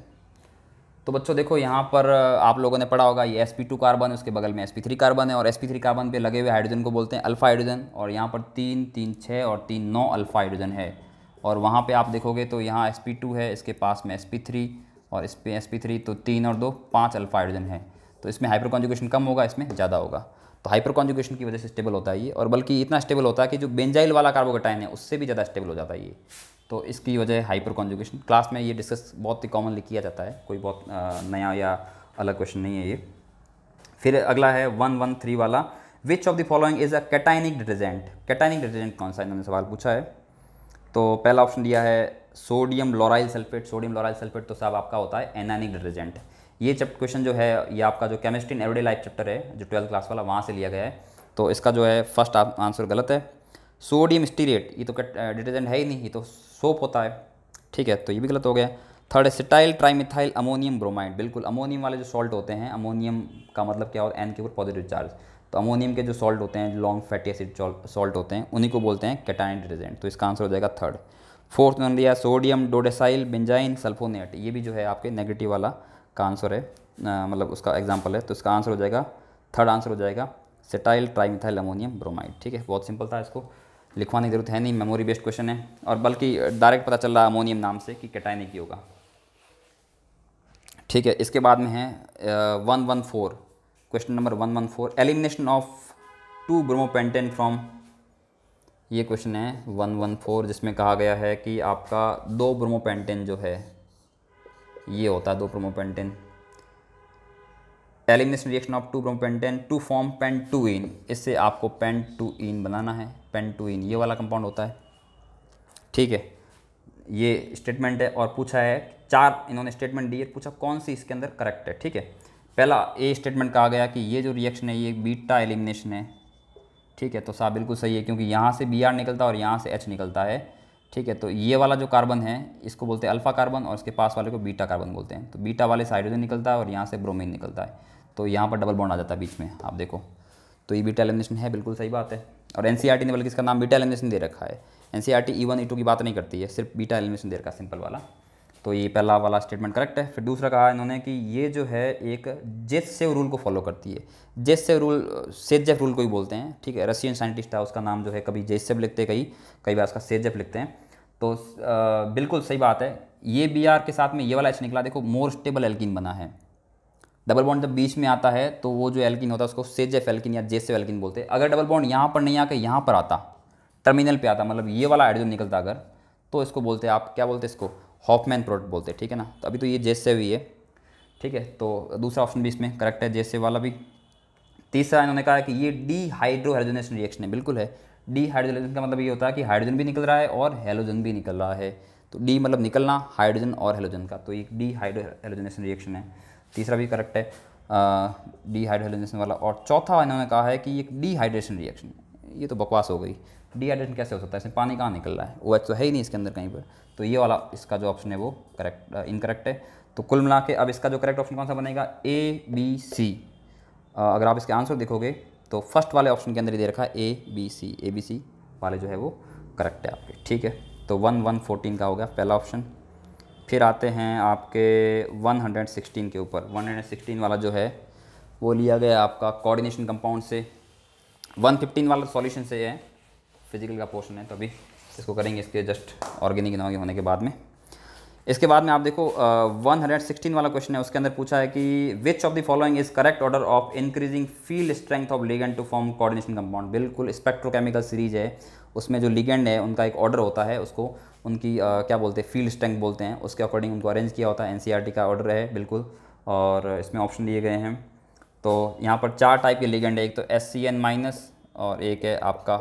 तो बच्चों देखो यहाँ पर आप लोगों ने पढ़ा होगा ये sp2 कार्बन है, उसके बगल में sp3 कार्बन है, और sp3 कार्बन पे लगे हुए हाइड्रोजन को बोलते हैं अल्फा हाइड्रोजन, और यहाँ पर 3 3 6 और 3 9 अल्फा हाइड्रोजन है। और वहाँ पे आप देखोगे तो यहाँ sp2 है, इसके पास में sp3 और इस पे sp3, तो 3 और 2 5 अल्फा हाइड्रोजन है। तो इसमें हाइपर कॉन्जुगेशन कम होगा, इसमें ज़्यादा होगा। तो हाइपर कॉन्जुगेशन की वजह से स्टेबल होता है ये, और बल्कि इतना स्टेबल होता है कि जो बेंजाइल वाला कार्बोकेटाइन है उससे भी ज़्यादा स्टेबल हो जाता है ये। तो इसकी वजह हाइपर कॉन्जुगेशन। क्लास में ये डिस्कस बहुत ही कॉमनली किया जाता है, कोई बहुत नया या अलग क्वेश्चन नहीं है ये। फिर अगला है 113 वाला, विच of the following is a cationic detergent. Cationic detergent कौन सा, इन्होंने सवाल पूछा है। तो पहला ऑप्शन दिया है सोडियम लोराइल सल्फेट। सोडियम लोराइल सल्फेट तो साहब आपका होता है एनायनिक डिटर्जेंट। ये क्वेश्चन जो है ये आपका जो chemistry in everyday life chapter है जो 12th क्लास वाला, वहाँ से लिया गया है। तो इसका जो है फर्स्ट आंसर गलत है। सोडियम स्टीरेट, ये तो डिटर्जेंट है ही नहीं, ये तो सोप होता है, ठीक है, तो ये भी गलत हो गया। Third acetyl trimethyl ammonium bromide, बिल्कुल अमोनियम वाले जो सॉल्ट होते हैं, अमोनियम का मतलब क्या होता है, एन के ऊपर पॉजिटिव चार्ज, तो अमोनियम के जो सॉल्ट होते हैं, जो लॉन्ग फैटी एसिड सॉल्ट होते हैं, उन्हीं को बोलते हैं कैटायन डिटर्जेंट, तो इसका आंसर हो जाएगा थर्ड। फोर्थ में दिया सोडियम डोडेसाइल बेंजाइन सल्फोनेट, ये भी जो है आपके नेगेटिव वाला का आंसर है, मतलब उसका एग्जाम्पल है, तो इसका आंसर हो जाएगा थर्ड आंसर हो जाएगा सेटाइल ट्राईमिथाइल अमोनियम ब्रोमाइड, ठीक है, बहुत सिंपल था, इसको लिखवाने की जरूरत है नहीं, मेमोरी बेस्ड क्वेश्चन है, और बल्कि डायरेक्ट पता चल रहा है अमोनियम नाम से कि कैटायन एक ही होगा, ठीक है। इसके बाद में है 114, question number 114, elimination of 2 bromopentane from, ये क्वेश्चन है 114 जिसमें कहा गया है कि आपका 2 ब्रोमोपेंटेन जो है ये होता है 2 bromopentane, elimination reaction of 2 bromopentane to form pentyne, इससे आपको पेंटुइन बनाना है, पेंटुइन ये वाला कंपाउंड होता है, ठीक है, ये स्टेटमेंट है। और पूछा है 4 इन्होंने स्टेटमेंट दी है, पूछा कौन सी इसके अंदर करेक्ट है, ठीक है। पहला ए स्टेटमेंट कहा गया कि ये जो रिएक्शन है ये बीटा एलिमिनेशन है, ठीक है, तो साहब बिल्कुल सही है, क्योंकि यहाँ से Br निकलता है और यहाँ से H निकलता है, ठीक है, तो ये वाला जो कार्बन है इसको बोलते हैं अल्फा कार्बन और इसके पास वाले को बीटा कार्बन बोलते हैं, तो बीटा वाले से हाइड्रोजन निकलता है और यहाँ से ब्रोमीन निकलता है, तो यहाँ पर डबल बॉन्ड आ जाता है बीच में, आप देखो, तो ये बीटा एलिमिनेशन है, बिल्कुल सही बात है। और एनसीईआरटी ने बल्कि इसका नाम बीटा एलिमिनेशन दे रखा है, एनसीईआरटी E1 E2 की बात नहीं करती है, सिर्फ बीटा एलिमिनेशन दे रखा है सिंपल वाला, तो ये पहला वाला स्टेटमेंट करेक्ट है। फिर दूसरा कहा इन्होंने कि ये जो है एक जेसेव रूल को फॉलो करती है, जेसेव रूल सेजेफ रूल को ही बोलते हैं, ठीक है, रशियन साइंटिस्ट था, उसका नाम जो है कभी जेसेव लिखते हैं, कई बार उसका सेजेफ लिखते हैं, तो बिल्कुल सही बात है। ये Br के साथ में ये वाला H निकला, देखो मोर स्टेबल एल्कीन बना है, डबल बॉन्ड जब बीच में आता है तो वो जो एल्कीन होता है उसको सेजेफ एल्कीन या जेसेव एल्कीन बोलते हैं। अगर डबल बॉन्ड यहाँ पर नहीं आकर यहाँ पर आता, टर्मिनल पे आता, मतलब ये वाला हाइड्रोजन निकलता अगर, तो इसको बोलते हैं, आप क्या बोलते हैं इसको, हॉफमैन प्रोडक्ट बोलते हैं, ठीक है ना, तो अभी तो ये जेसेव ही है, ठीक है, तो दूसरा ऑप्शन भी इसमें करेक्ट है, जेसेव वाला भी। तीसरा इन्होंने कहा कि ये डीहाइड्रोहाइड्रोजनेशन रिएक्शन है, बिल्कुल है, डीहाइड्रोजनेशन का मतलब ये होता है कि हाइड्रोजन भी निकल रहा है और हेलोजन भी निकल रहा है, तो डी मतलब निकलना हाइड्रोजन और हेलोजन का, तो ये डीहाइड्रोहाइड्रोजनेशन रिएक्शन है, तीसरा भी करेक्ट है डीहाइड्रोजनेशन वाला। और चौथा इन्होंने कहा है कि एक डीहाइड्रेशन रिएक्शन, ये तो बकवास हो गई, डीहाइड्रेशन कैसे हो सकता है, इसमें पानी कहाँ निकल रहा है, OH तो है ही नहीं इसके अंदर कहीं पर, तो ये वाला इसका जो ऑप्शन है वो करेक्ट इनकरेक्ट है। तो कुल मिला के अब इसका जो करेक्ट ऑप्शन कौन सा बनेगा, ABC। अगर आप इसके आंसर देखोगे तो फर्स्ट वाले ऑप्शन के अंदर ही दे रखा है ABC वाले जो है वो करेक्ट है आपके, ठीक है, तो 114 का हो गया पहला ऑप्शन। फिर आते हैं आपके 116 के ऊपर, 116 वाला जो है वो लिया गया आपका कोऑर्डिनेशन कंपाउंड से, 115 वाला सॉल्यूशन से है, फिजिकल का पोर्शन है, तो अभी इसको करेंगे इसके जस्ट ऑर्गेनिक इनऑर्गेनिक होने के बाद में। इसके बाद में आप देखो 116 वाला क्वेश्चन है, उसके अंदर पूछा है कि which of the following is correct order of increasing field strength of ligand to form coordination compound, बिल्कुल स्पेक्ट्रोकेमिकल सीरीज है, उसमें जो लिगेंड है उनका एक ऑर्डर होता है, उसको उनकी क्या बोलते हैं, फील्ड स्ट्रेंथ बोलते हैं, उसके अकॉर्डिंग उनको अरेंज किया होता है, एनसीईआरटी का ऑर्डर है बिल्कुल, और इसमें ऑप्शन दिए गए हैं। तो यहाँ पर 4 टाइप के लिगेंड है, एक तो SCN- और एक है आपका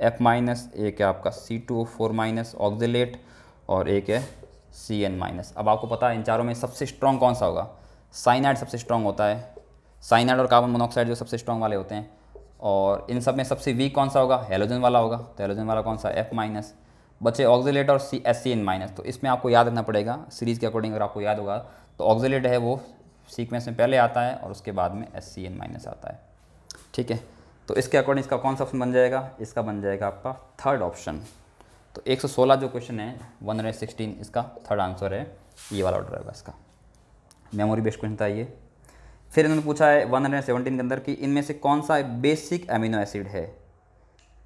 F-, एक है आपका C2O4- ऑक्जेलेट, और एक है CN-। अब आपको पता है इन चारों में सबसे स्ट्रॉन्ग कौन सा होगा, साइनाइड सबसे स्ट्रॉन्ग होता है, साइनाइड और कार्बन मोनोऑक्साइड जो सबसे स्ट्रॉन्ग वाले होते हैं, और इन सब में सबसे वीक कौन सा होगा, हेलोजन वाला होगा, तो हेलोजन वाला कौन सा, F-। बचे ऑक्जेलेट और SCN-, तो इसमें आपको याद रखना पड़ेगा सीरीज़ के अकॉर्डिंग, अगर आपको याद होगा तो ऑक्जेलेट है वो सीक्वेंस में पहले आता है और उसके बाद में SCN- आता है, ठीक है, तो इसके अकॉर्डिंग इसका कौन सा ऑप्शन बन जाएगा, इसका बन जाएगा आपका थर्ड ऑप्शन। तो 116 जो क्वेश्चन है 116 इसका थर्ड आंसर है, ये वाला ऑर्डर होगा इसका, मेमोरी बेस्ड क्वेश्चन था ये। फिर इन्होंने पूछा है 117 के अंदर कि इनमें से कौन सा बेसिक अमीनो एसिड है,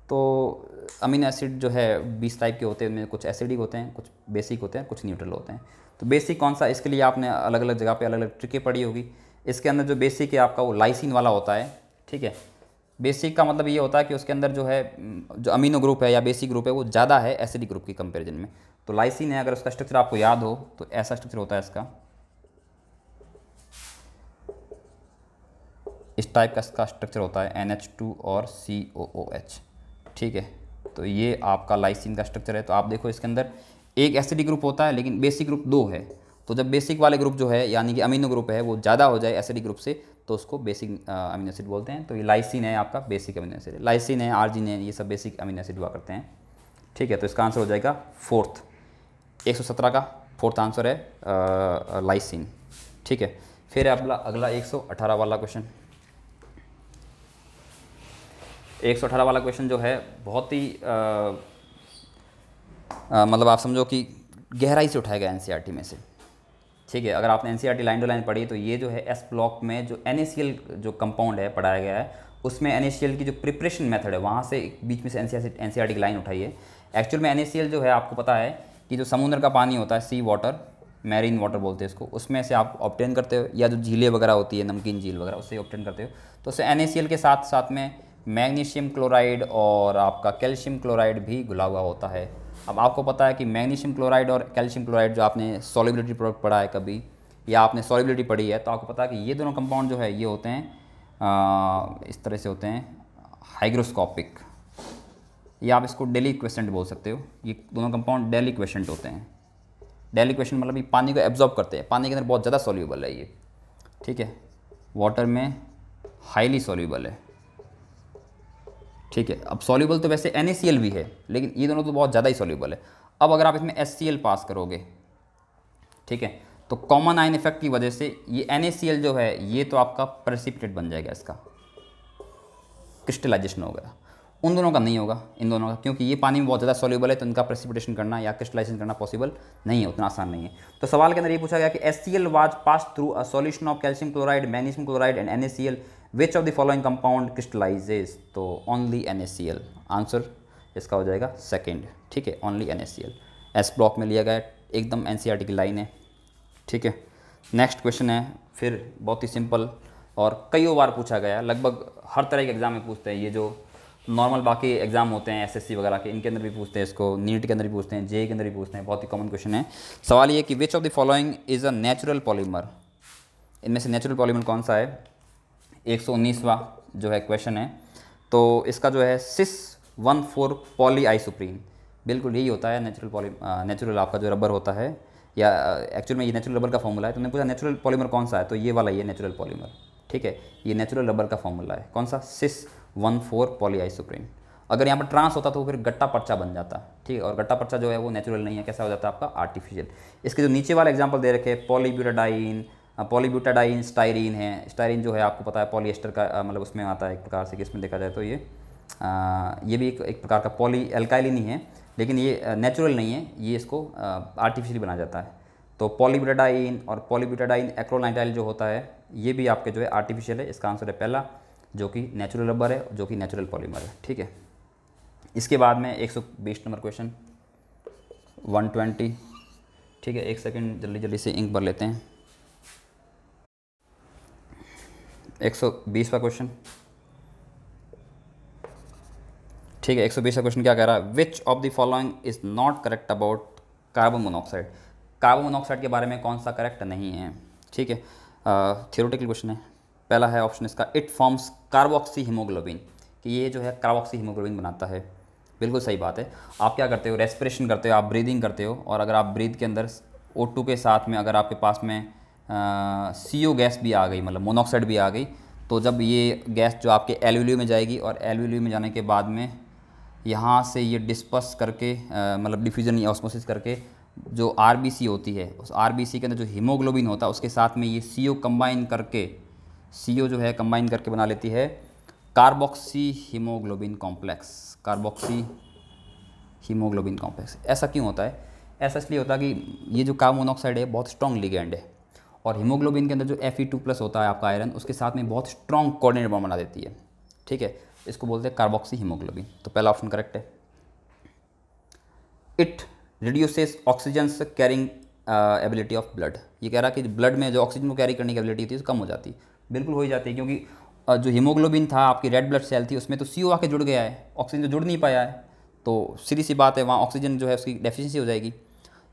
तो अमीनो एसिड जो है 20 टाइप के होते हैं, उनमें कुछ एसिडिक होते हैं, कुछ बेसिक होते हैं, कुछ न्यूट्रल होते हैं, तो बेसिक कौन सा, इसके लिए आपने अलग अलग जगह पे अलग अलग ट्रिकें पढ़ी होगी। इसके अंदर जो बेसिक है आपका वो लाइसिन वाला होता है, ठीक है, बेसिक का मतलब ये होता है कि उसके अंदर जो है जो अमीनो ग्रुप है या बेसिक ग्रुप है वो ज़्यादा है एसिडिक ग्रुप की कंपैरिजन में, तो लाइसिन है, अगर उसका स्ट्रक्चर आपको याद हो तो ऐसा स्ट्रक्चर होता है इसका, इस टाइप का इसका स्ट्रक्चर होता है NH2 और COOH, ठीक है, तो ये आपका लाइसिन का स्ट्रक्चर है। तो आप देखो इसके अंदर एक एसिडिक ग्रुप होता है लेकिन बेसिक ग्रुप 2 है, तो जब बेसिक वाले ग्रुप जो है यानी कि अमीनो ग्रुप है वो ज़्यादा हो जाए एसिडिक ग्रुप से तो उसको बेसिक अमीनो एसिड बोलते हैं। तो ये लाइसिन है आपका बेसिक अमीनो एसिड, लाइसिन है, आर्जिनिन, ये सब बेसिक अमीनो एसिड हुआ करते हैं। ठीक है, तो इसका आंसर हो जाएगा फोर्थ, 117 का फोर्थ आंसर है लाइसिन। ठीक है, फिर अगला 118 वाला क्वेश्चन। 118 वाला क्वेश्चन जो है बहुत ही मतलब आप समझो कि गहराई से उठाया गया एनसीईआरटी में से। ठीक है, अगर आपने एनसीईआरटी लाइन टू लाइन पढ़ी तो ये जो है एस ब्लॉक में जो NaCl जो कंपाउंड है पढ़ाया गया है, उसमें NaCl की जो प्रिपरेशन मेथड है वहाँ से बीच में से एनसीईआरटी की लाइन उठाई है। एक्चुअल में NaCl जो है आपको पता है कि जो समुद्र का पानी होता है, सी वाटर, मैरीन वाटर बोलते हैं इसको, उसमें से आप ऑब्टेन करते हो, या जो झीलें वगैरह होती है, नमकीन झील वगैरह, उससे ऑब्टेन करते हो। तो उससे NaCl के साथ साथ में मैग्नीशियम क्लोराइड और आपका कैल्शियम क्लोराइड भी घुला हुआ होता है। अब आपको पता है कि मैग्नीशियम क्लोराइड और कैल्शियम क्लोराइड जो आपने सॉल्युबिलिटी प्रोडक्ट पढ़ा है कभी, या आपने सॉल्युबिलिटी पढ़ी है, तो आपको पता है कि ये दोनों कंपाउंड जो है ये होते हैं इस तरह से होते हैं हाइग्रोस्कोपिक, या आप इसको डेली इक्वेशेंट बोल सकते हो। ये दोनों कंपाउंड डेली इक्वेशेंट होते हैं। डेली इक्वेशेंट मतलब ये पानी को एब्जॉर्ब करते हैं, पानी के अंदर बहुत ज़्यादा सॉल्यूबल है ये। ठीक है, वाटर में हाईली सॉल्यूबल है। ठीक है, अब सॉल्यूबल तो वैसे NaCl भी है, लेकिन ये दोनों तो बहुत ज़्यादा ही सॉल्यूबल है। अब अगर आप इसमें HCl पास करोगे, ठीक है, तो कॉमन आयन इफेक्ट की वजह से ये NaCl जो है ये तो आपका प्रेसिपिटेट बन जाएगा, इसका क्रिस्टलाइजेशन हो गया। उन दोनों का नहीं होगा, इन दोनों का, क्योंकि ये पानी में बहुत ज़्यादा सॉल्यूबल है, तो इनका प्रेसिपिटेशन करना या क्रिस्टलाइजेशन करना पॉसिबल नहीं है, उतना आसान नहीं है। तो सवाल के अंदर ये पूछा गया कि HCl was pass through a solution of calcium chloride, magnesium chloride and NaCl, which of the following compound crystallises, तो ओनली NaCl। आंसर इसका हो जाएगा सेकेंड। ठीक है, ओनली NaCl, एस ब्लॉक में लिया गया, एकदम NCERT की लाइन है। ठीक है, नेक्स्ट क्वेश्चन है फिर बहुत ही सिंपल और कई बार पूछा गया, लगभग हर तरह के एग्जाम में पूछते हैं। ये जो नॉर्मल बाकी एग्जाम होते हैं SSC वगैरह के, इनके अंदर भी पूछते हैं इसको, नीट के अंदर भी पूछते हैं, JEE के अंदर भी पूछते हैं, बहुत ही कॉमन क्वेश्चन है। सवाल ये कि which of the following is a natural polymer, इनमें से नेचुरल पॉलीमर कौन सा है। 119वां जो है क्वेश्चन है, तो इसका जो है cis 1,4 पॉलीआइसोप्रीन, बिल्कुल यही होता है नेचुरल आपका जो रबर होता है, या एक्चुअल में ये नेचुरल रबर का फॉर्मूला है। तो उन्होंने पूछा नेचुरल पॉलीमर कौन सा है, तो ये वाला ये नेचुरल पॉलीमर। ठीक है, ये नेचुरल रबर का फॉर्मूला है, कौन सा, cis 1,4 पॉलीआइसोप्रीन। अगर यहाँ पर ट्रांस होता तो फिर गट्टा पर्चा बन जाता। ठीक है, और गट्टा पर्चा जो है वो नेचुरल नहीं है, कैसा हो जाता है आपका आर्टिफिशियल। इसके जो नीचे वाले एग्जाम्पल दे रखे हैं, पॉलीब्यूटाडाइन, स्टाइरीन है। स्टाइरीन जो है आपको पता है पॉलीएस्टर का मतलब उसमें आता है एक प्रकार से, किसमें देखा जाए तो ये भी एक प्रकार का पॉली एल्काइलिन ही है, लेकिन ये नेचुरल नहीं है, ये इसको आर्टिफिशियली बनाया जाता है। तो पॉलीब्यूटाडाइन और पॉलीब्यूटाडाइन एक्रोनाइटाइल जो होता है ये भी आपके जो है आर्टिफिशियल है। इसका आंसर है पहला, जो कि नेचुरल रबर है, जो कि नेचुरल पॉलीमर है। ठीक है, इसके बाद में 120 नंबर क्वेश्चन 120। ठीक है, एक सेकंड जल्दी जल्दी से इंक भर लेते हैं। 120वां क्वेश्चन। ठीक है, 120वां क्वेश्चन क्या कह रहा है, विच of the following is not correct about carbon monoxide. Carbon monoxide के बारे में कौन सा करेक्ट नहीं है। ठीक है, थियोरेटिकल क्वेश्चन है। पहला है ऑप्शन इसका, इट फॉर्म्स कार्बोक्सी हीमोग्लोबिन, कि ये जो है कार्बोक्सी हीमोग्लोबिन बनाता है। बिल्कुल सही बात है। आप क्या करते हो, रेस्पिरेशन करते हो, आप ब्रीदिंग करते हो, और अगर आप ब्रीद के अंदर O2 के साथ में अगर आपके पास में CO गैस भी आ गई, मतलब मोनोऑक्साइड भी आ गई, तो जब ये गैस जो आपके एल्वियोली में जाएगी, और एल्वियोली में जाने के बाद में यहाँ से ये डिस्पर्स करके मतलब डिफ्यूजन या ऑस्मोसिस करके जो RBC होती है, उस RBC के अंदर जो हीमोग्लोबिन होता है उसके साथ में ये CO कंबाइन करके, CO जो है कंबाइन करके बना लेती है carboxy haemoglobin complex. Carboxy haemoglobin complex. ऐसा क्यों होता है, ऐसा इसलिए होता है कि ये जो कार्बन मोनोऑक्साइड है बहुत स्ट्रॉन्ग लिगेंड है, और हीमोग्लोबिन के अंदर जो Fe2+ होता है आपका आयरन, उसके साथ में बहुत स्ट्रॉन्ग कोऑर्डिनेट बॉन्ड बना देती है। ठीक है, इसको बोलते हैं कार्बोक्सी हीमोग्लोबिन। तो पहला ऑप्शन करेक्ट है। It reduces oxygen carrying ability of blood, ये कह रहा है कि ब्लड में जो ऑक्सीजन को कैरी करने की एबिलिटी थी कम हो जाती है। बिल्कुल हो ही जाती है, क्योंकि जो हीमोग्लोबिन था आपकी रेड ब्लड सेल थी, उसमें तो CO आके जुड़ गया है, ऑक्सीजन तो जुड़ नहीं पाया है, तो सीधी सी बात है वहाँ ऑक्सीजन जो है उसकी डेफिशिएंसी हो जाएगी।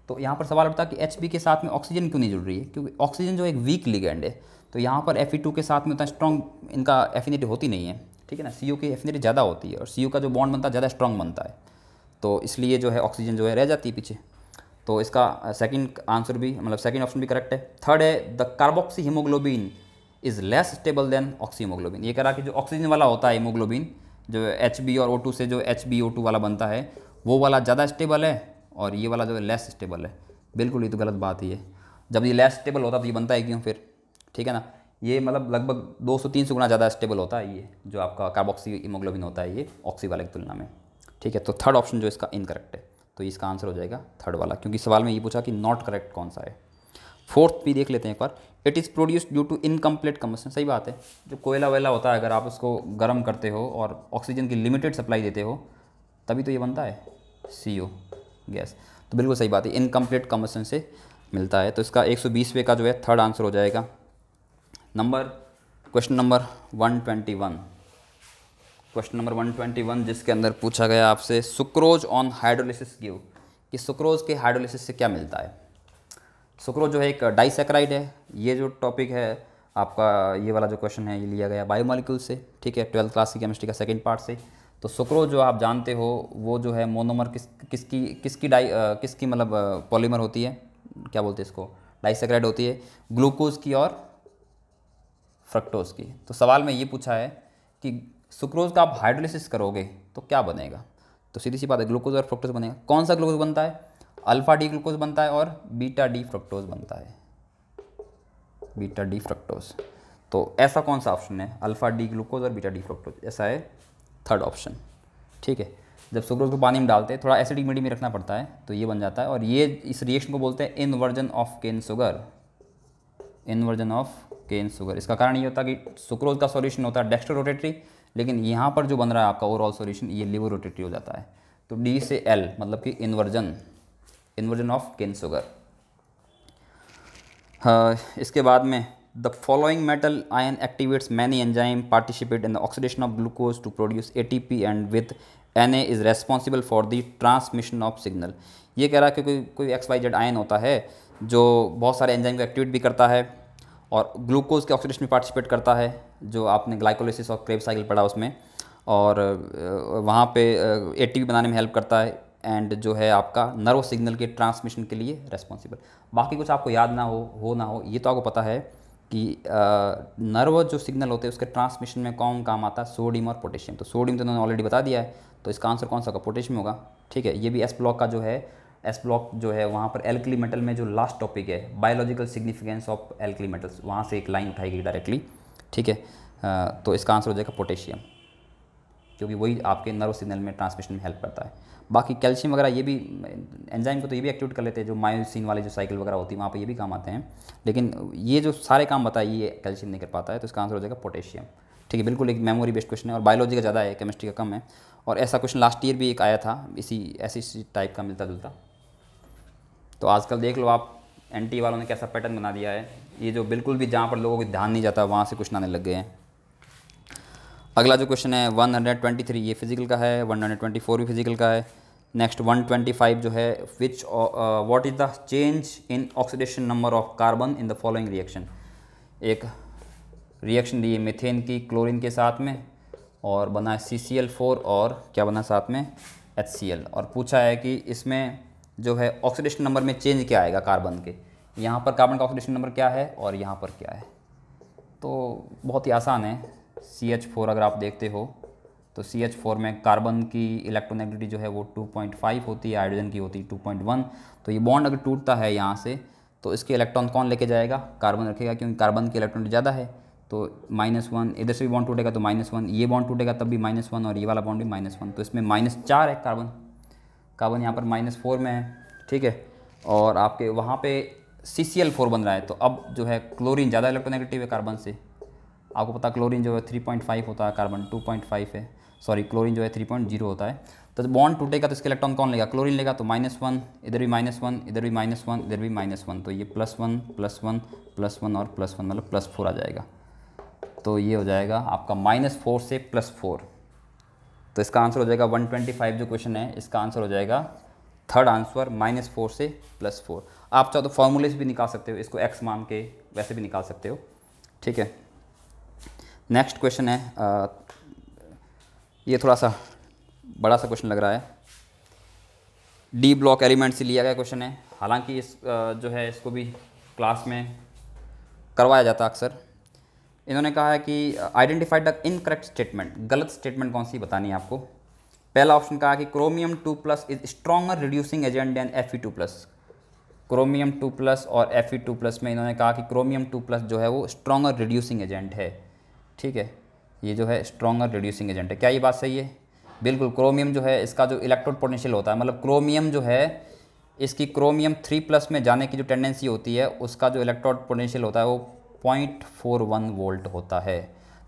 तो यहाँ पर सवाल उठता है कि HB के साथ में ऑक्सीजन क्यों नहीं जुड़ रही है, क्योंकि ऑक्सीजन जो एक वीक लिगेंड है, तो यहाँ पर Fe2 के साथ में उतना स्ट्रॉन्ग इनका एफिनिटी होती नहीं है। ठीक है ना, CO की एफिनिटी ज़्यादा होती है, और CO का जो बॉन्ड बनता है ज़्यादा स्ट्रॉन्ग बनता है, तो इसलिए जो है ऑक्सीजन जो है रह जाती है पीछे। तो इसका सेकंड आंसर भी मतलब सेकंड ऑप्शन भी करेक्ट है। थर्ड है the carboxy haemoglobin is less stable then oxy haemoglobin. ये कह रहा कि जो ऑक्सीजन वाला होता है हीमोग्लोबिन, जो HB और O2 से जो HbO2 वाला बनता है, वो वाला ज़्यादा स्टेबल है और ये वाला जो है लेस स्टेबल है। बिल्कुल, ये तो गलत बात ही है। जब ये लेस स्टेबल होता तो ये बनता है क्यों फिर? ठीक है ना, ये मतलब लगभग 200-300 गुना ज़्यादा स्टेबल होता है ये जो आपका कार्बोक्सी हीमोग्लोबिन होता है ये ऑक्सी वाले की तुलना में। ठीक है, तो थर्ड ऑप्शन जो इसका इनकरेक्ट है, तो इसका आंसर हो जाएगा थर्ड वाला, क्योंकि सवाल में ये पूछा कि नॉट करेक्ट कौन सा है। फोर्थ भी देख लेते हैं एक बार। It is produced due to incomplete combustion. सही बात है, जो कोयला वेला होता है अगर आप उसको गर्म करते हो और ऑक्सीजन की लिमिटेड सप्लाई देते हो तभी तो ये बनता है CO गैस। तो बिल्कुल सही बात है, इनकम्प्लीट कम्बशन से मिलता है। तो इसका 120वें का जो है थर्ड आंसर हो जाएगा। Question number 121। क्वेश्चन नंबर 121 जिसके अंदर पूछा गया आपसे सुक्रोज ऑन हाइड्रोलिसिस गिव, कि सुक्रोज के हाइड्रोलिसिस से क्या मिलता है। सुक्रोज जो है एक डाइसैकेराइड है। ये जो टॉपिक है आपका, ये वाला जो क्वेश्चन है ये लिया गया बायोमोलिक्यूल से। ठीक है, 12th क्लास की केमिस्ट्री का सेकंड पार्ट से। तो सुक्रोज जो आप जानते हो वो जो है मोनोमर किसकी मतलब पॉलीमर होती है, क्या बोलते हैं इसको, डाइसैकेराइड होती है, ग्लूकोज की और फ्रक्टोज की। तो सवाल में ये पूछा है कि सुक्रोज का आप हाइड्रोलिसिस करोगे तो क्या बनेगा। तो सीधी सी बात है, ग्लूकोज और फ्रक्टोज बनेगा। कौन सा ग्लूकोज बनता है? अल्फा डी ग्लूकोज बनता है और बीटा डी फ्रक्टोज बनता है, बीटा डी फ्रक्टोज। तो ऐसा कौन सा ऑप्शन है, अल्फा डी ग्लूकोज और बीटा डी फ्रक्टोज? ऐसा है थर्ड ऑप्शन। ठीक है, जब सुक्रोज को पानी में डालते हैं थोड़ा एसिडिक मीडियम में रखना पड़ता है तो ये बन जाता है, और ये इस रिएक्शन को बोलते हैं inversion of cane sugar, inversion of cane sugar. इसका कारण ये होता है कि सुक्रोज का सॉल्यूशन होता है डेक्स्ट्रो रोटेटरी, लेकिन यहाँ पर जो बन रहा है आपका ओवरऑल सॉल्यूशन ये लिवर रोटेटरी हो जाता है। तो D से L मतलब कि इन्वर्जन ऑफ केन शुगर। इसके बाद में the following metal ion activates many enzyme participate in the oxidation of glucose to produce ATP and with Na is responsible for the transmission of signal. ये कह रहा है कि कोई XYZ आयन होता है जो बहुत सारे एंजाइम को एक्टिवेट भी करता है और ग्लूकोज के ऑक्सीडेशन में पार्टिसिपेट करता है, जो आपने ग्लाइकोलिसिस और क्रेब्स साइकिल पढ़ा उसमें, और वहाँ पे ATP बनाने में हेल्प करता है, एंड जो है आपका नर्व सिग्नल के ट्रांसमिशन के लिए रेस्पॉन्सिबल। बाकी कुछ आपको याद ना हो ये तो आपको पता है कि नर्व जो सिग्नल होते हैं उसके ट्रांसमिशन में कौन काम आता है, सोडियम और पोटेशियम। तो सोडियम तो उन्होंने ऑलरेडी बता दिया है, तो इसका आंसर कौन सा होगा, पोटेशियम होगा। ठीक है, ये भी S ब्लॉक का जो है, S ब्लॉक जो है वहाँ पर एल्कली मेटल में जो लास्ट टॉपिक है biological significance of alkali metals, वहाँ से एक लाइन उठाई गई डायरेक्टली। ठीक है, तो इसका आंसर हो जाएगा पोटेशियम, क्योंकि वही आपके नर्व सिग्नल में ट्रांसमिशन में हेल्प करता है। बाकी कैल्शियम वगैरह ये भी एंजाइम को तो ये भी एक्टिवेट कर लेते हैं, जो मायोसिन वाले जो साइकिल वगैरह होती है वहाँ पे ये भी काम आते हैं, लेकिन ये जो सारे काम बताए ये कैल्शियम नहीं कर पाता है, तो इसका आंसर हो जाएगा पोटेशियम। ठीक है, बिल्कुल एक मेमोरी बेस्ड क्वेश्चन है, और बायोलॉजी का ज़्यादा है, केमिस्ट्री का कम है। और ऐसा क्वेश्चन लास्ट ईयर भी एक आया था ऐसी टाइप का मिलता जुलता। तो आजकल देख लो आप, NT वालों ने कैसा पैटर्न बना दिया है, ये जो बिल्कुल भी जहाँ पर लोगों को ध्यान नहीं जाता वहाँ से क्वेश्चन आने लग गए हैं। अगला जो क्वेश्चन है 123, ये फिजिकल का है, 124 भी फिजिकल का है। नेक्स्ट 125 जो है what is the change in oxidation number of carbon in the following reaction. एक रिएक्शन दी है मीथेन की क्लोरीन के साथ में, और बना है CCl4 और क्या बना साथ में HCl, और पूछा है कि इसमें जो है ऑक्सीडेशन नंबर में चेंज क्या आएगा कार्बन के। यहाँ पर कार्बन का ऑक्सीडेशन नंबर क्या है और यहाँ पर क्या है, तो बहुत ही आसान है। CH4 अगर आप देखते हो तो CH4 में कार्बन की इलेक्ट्रोनेगेटिविटी जो है वो 2.5 होती है, हाइड्रोजन की होती है 2.1। तो ये बॉन्ड अगर टूटता है यहाँ से तो इसके इलेक्ट्रॉन कौन लेके जाएगा, कार्बन रखेगा, क्योंकि कार्बन की इलेक्ट्रॉन ज़्यादा है। तो -1, इधर से भी बॉन्ड टूटेगा तो -1, ये बॉन्ड टूटेगा तब भी -1, और ये वाला बॉन्ड भी -1, तो इसमें -4 है कार्बन यहाँ पर -4 में है। ठीक है, और आपके वहाँ पे CCl4 बन रहा है, तो अब जो है क्लोरीन ज़्यादा इलेक्ट्रोनेगेटिव है कार्बन से। आपको पता क्लोरीन जो है 3.5 होता है, कार्बन 2.5 है, सॉरी क्लोरीन जो है 3.0 होता है। तो जब बॉन्ड टूटेगा तो इसके इलेक्ट्रॉन कौन लेगा, क्लोरीन लेगा, तो -1, इधर भी -1, इधर भी -1, इधर भी -1, तो ये +1 +1 +1 और +1 मतलब +4 आ जाएगा। तो ये हो जाएगा आपका -4 से +4। तो इसका आंसर हो जाएगा 125 जो क्वेश्चन है, इसका आंसर हो जाएगा थर्ड आंसर -4 से +4। आप चाहो तो फॉर्मूले से भी निकाल सकते हो, इसको x मान के वैसे भी निकाल सकते हो। ठीक है, नेक्स्ट क्वेश्चन है, ये थोड़ा सा बड़ा सा क्वेश्चन लग रहा है। डी ब्लॉक एलिमेंट से लिया गया क्वेश्चन है। हालांकि इस जो है इसको भी क्लास में करवाया जाता अक्सर। इन्होंने कहा है कि आइडेंटिफाइड द इनकरेक्ट स्टेटमेंट, गलत स्टेटमेंट कौन सी बतानी है आपको। पहला ऑप्शन कहा कि chromium 2+ is stronger reducing agent than Fe2+। Chromium 2+ और Fe2+ में इन्होंने कहा कि क्रोमियम 2+ जो है वो स्ट्रॉन्गर रिड्यूसिंग एजेंट है। ठीक है, ये जो है स्ट्रॉन्गर रिड्यूसिंग एजेंट है। क्या ये बात सही है? बिल्कुल। क्रोमियम जो है इसका जो इलेक्ट्रोड पोटेंशियल होता है, मतलब क्रोमियम जो है इसकी क्रोमियम 3+ में जाने की जो टेंडेंसी होती है, उसका जो इलेक्ट्रोड पोटेंशियल होता है वो 0.41 वोल्ट होता है।